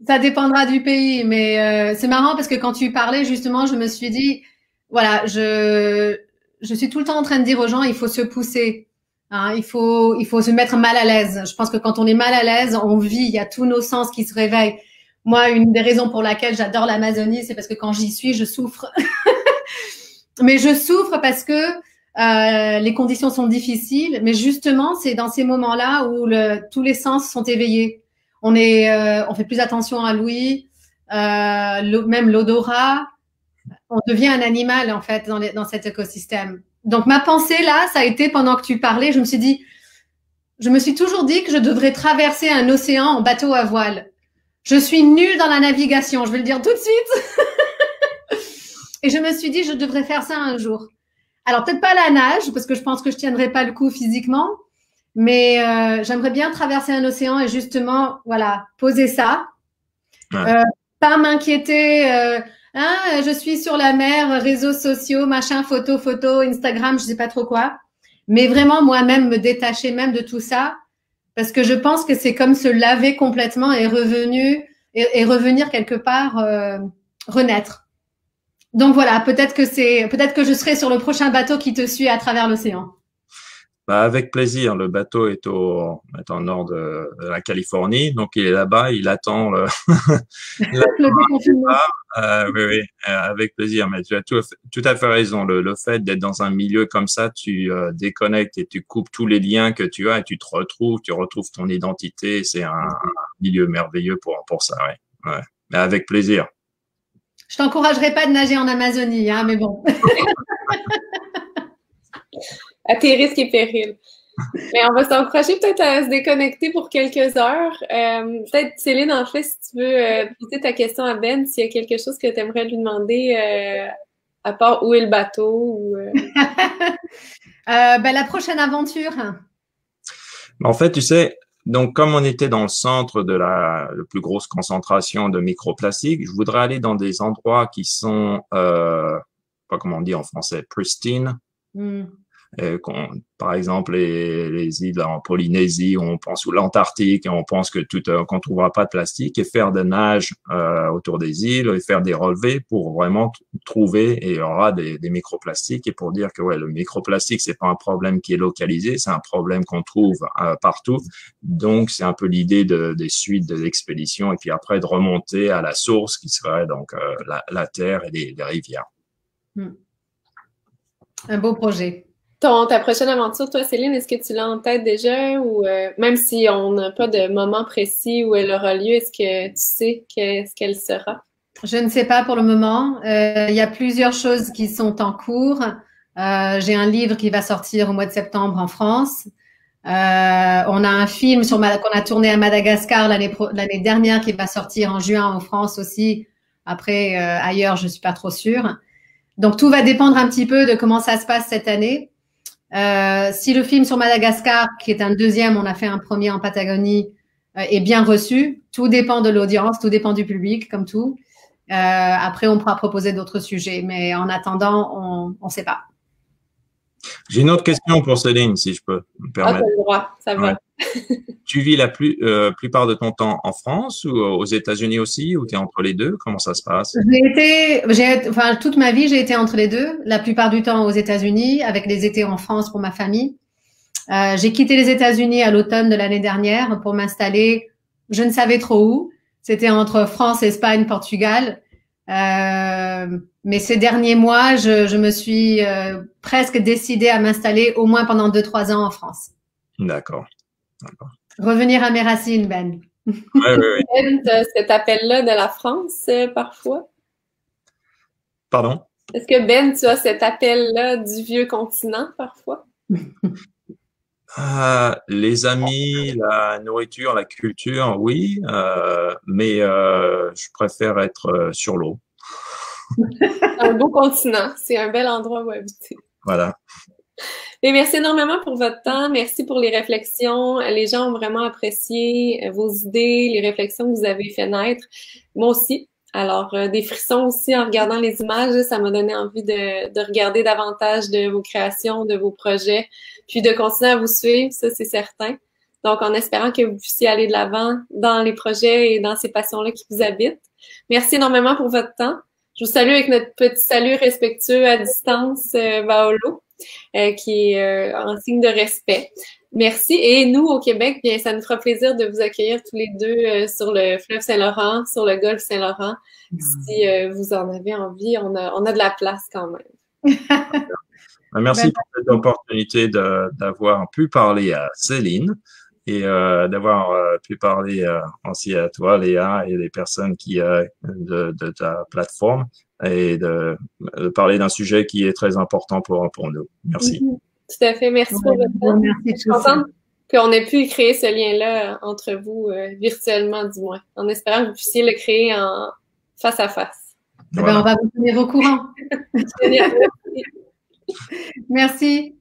Ça dépendra du pays, mais c'est marrant parce que quand tu parlais, justement, je me suis dit, voilà, je suis tout le temps en train de dire aux gens, il faut se pousser, hein, il faut se mettre mal à l'aise. Je pense que quand on est mal à l'aise, on vit, il y a tous nos sens qui se réveillent. Moi, une des raisons pour laquelle j'adore l'Amazonie, c'est parce que quand j'y suis, je souffre. Mais je souffre parce que les conditions sont difficiles, mais justement, c'est dans ces moments-là où tous les sens sont éveillés. On fait plus attention à l'ouïe, même l'odorat. On devient un animal, en fait, dans cet écosystème. Donc, ma pensée, là, ça a été pendant que tu parlais, je me suis toujours dit que je devrais traverser un océan en bateau à voile. Je suis nulle dans la navigation, je vais le dire tout de suite. Et je me suis dit, je devrais faire ça un jour. Alors, peut-être pas la nage, parce que je pense que je tiendrai pas le coup physiquement. Mais j'aimerais bien traverser un océan et justement, voilà, poser ça. Ouais. Pas m'inquiéter, je suis sur la mer, réseaux sociaux, machin, photo, Instagram, je sais pas trop quoi. Mais vraiment, moi-même, me détacher même de tout ça. Parce que je pense que c'est comme se laver complètement et revenir quelque part, renaître. Donc voilà, peut-être que je serai sur le prochain bateau qui te suit à travers l'océan. Bah, avec plaisir. Le bateau est au nord de la Californie, donc il est là-bas, il attend le déconfinement. Oui, avec plaisir. Mais tu as tout à fait raison. Le fait d'être dans un milieu comme ça, tu déconnectes et tu coupes tous les liens que tu as et tu retrouves ton identité. C'est un milieu merveilleux pour ça. Ouais. Ouais. Mais avec plaisir. Je t'encouragerai pas de nager en Amazonie, hein, mais bon. À tes risques et périls. Mais on va s'encourager peut-être à se déconnecter pour quelques heures. Peut-être, Céline, en fait, si tu veux poser ta question à Ben, s'il y a quelque chose que tu aimerais lui demander, à part où est le bateau ou la prochaine aventure. En fait, tu sais, donc comme on était dans le centre de la plus grosse concentration de microplastiques, je voudrais aller dans des endroits qui sont, pas comment on dit en français, pristine. Par exemple, les îles en Polynésie, on pense, ou l'Antarctique, on pense que qu'on trouvera pas de plastique, et faire des nages autour des îles et faire des relevés pour vraiment trouver, et il y aura des microplastiques, et pour dire que ouais, le microplastique, c'est pas un problème qui est localisé, c'est un problème qu'on trouve partout. Donc, c'est un peu l'idée des suites de l'expédition, et puis après de remonter à la source qui serait donc la terre et les rivières. Un beau projet. Ta prochaine aventure, toi, Céline, est-ce que tu l'as en tête déjà ou même si on n'a pas de moment précis où elle aura lieu, est-ce que tu sais ce qu'elle sera? Je ne sais pas pour le moment. Il y a plusieurs choses qui sont en cours. J'ai un livre qui va sortir au mois de septembre en France. On a un film qu'on a tourné à Madagascar l'année dernière qui va sortir en juin en France aussi. Après, ailleurs, je suis pas trop sûre. Donc, tout va dépendre un petit peu de comment ça se passe cette année. Si le film sur Madagascar, qui est un deuxième, on a fait un premier en Patagonie, est bien reçu, tout dépend de l'audience, tout dépend du public, comme tout. Après, on pourra proposer d'autres sujets, mais en attendant, on ne sait pas. J'ai une autre question pour Céline, si je peux me permettre. Ah, t'as le droit, ça va. Ouais. Tu vis la plupart de ton temps en France ou aux États-Unis aussi, ou tu es entre les deux? Comment ça se passe? Toute ma vie, j'ai été entre les deux. La plupart du temps aux États-Unis, avec les étés en France pour ma famille. J'ai quitté les États-Unis à l'automne de l'année dernière pour m'installer, je ne savais trop où. C'était entre France, Espagne, Portugal. Mais ces derniers mois, je me suis presque décidée à m'installer au moins pendant 2-3 ans en France. D'accord. Revenir à mes racines, Ben. Oui. Ben, cet appel-là de la France, parfois? Pardon? Est-ce que Ben, tu as cet appel-là du vieux continent, parfois? Les amis, la nourriture, la culture, oui, mais je préfère être sur l'eau. Un beau continent, c'est un bel endroit où habiter. Voilà. Et merci énormément pour votre temps, merci pour les réflexions. Les gens ont vraiment apprécié vos idées, les réflexions que vous avez fait naître. Moi aussi. Alors, des frissons aussi en regardant les images, ça m'a donné envie de regarder davantage de vos créations, de vos projets, puis de continuer à vous suivre, ça c'est certain. Donc, en espérant que vous puissiez aller de l'avant dans les projets et dans ces passions-là qui vous habitent. Merci énormément pour votre temps. Je vous salue avec notre petit salut respectueux à distance, Baolo, qui est en signe de respect. Merci. Et nous, au Québec, bien, ça nous fera plaisir de vous accueillir tous les deux sur le fleuve Saint-Laurent, sur le golfe Saint-Laurent. Si vous en avez envie, on a de la place quand même. Merci pour cette opportunité d'avoir pu parler à Céline et d'avoir pu parler aussi à toi, Léa, et les personnes qui de ta plateforme, et de parler d'un sujet qui est très important pour nous. Merci. Tout à fait. Merci pour votre temps. Je suis contente qu'on ait pu créer ce lien-là entre vous, virtuellement du moins, en espérant que vous puissiez le créer en face à face. Voilà. On va vous tenir au courant. Merci.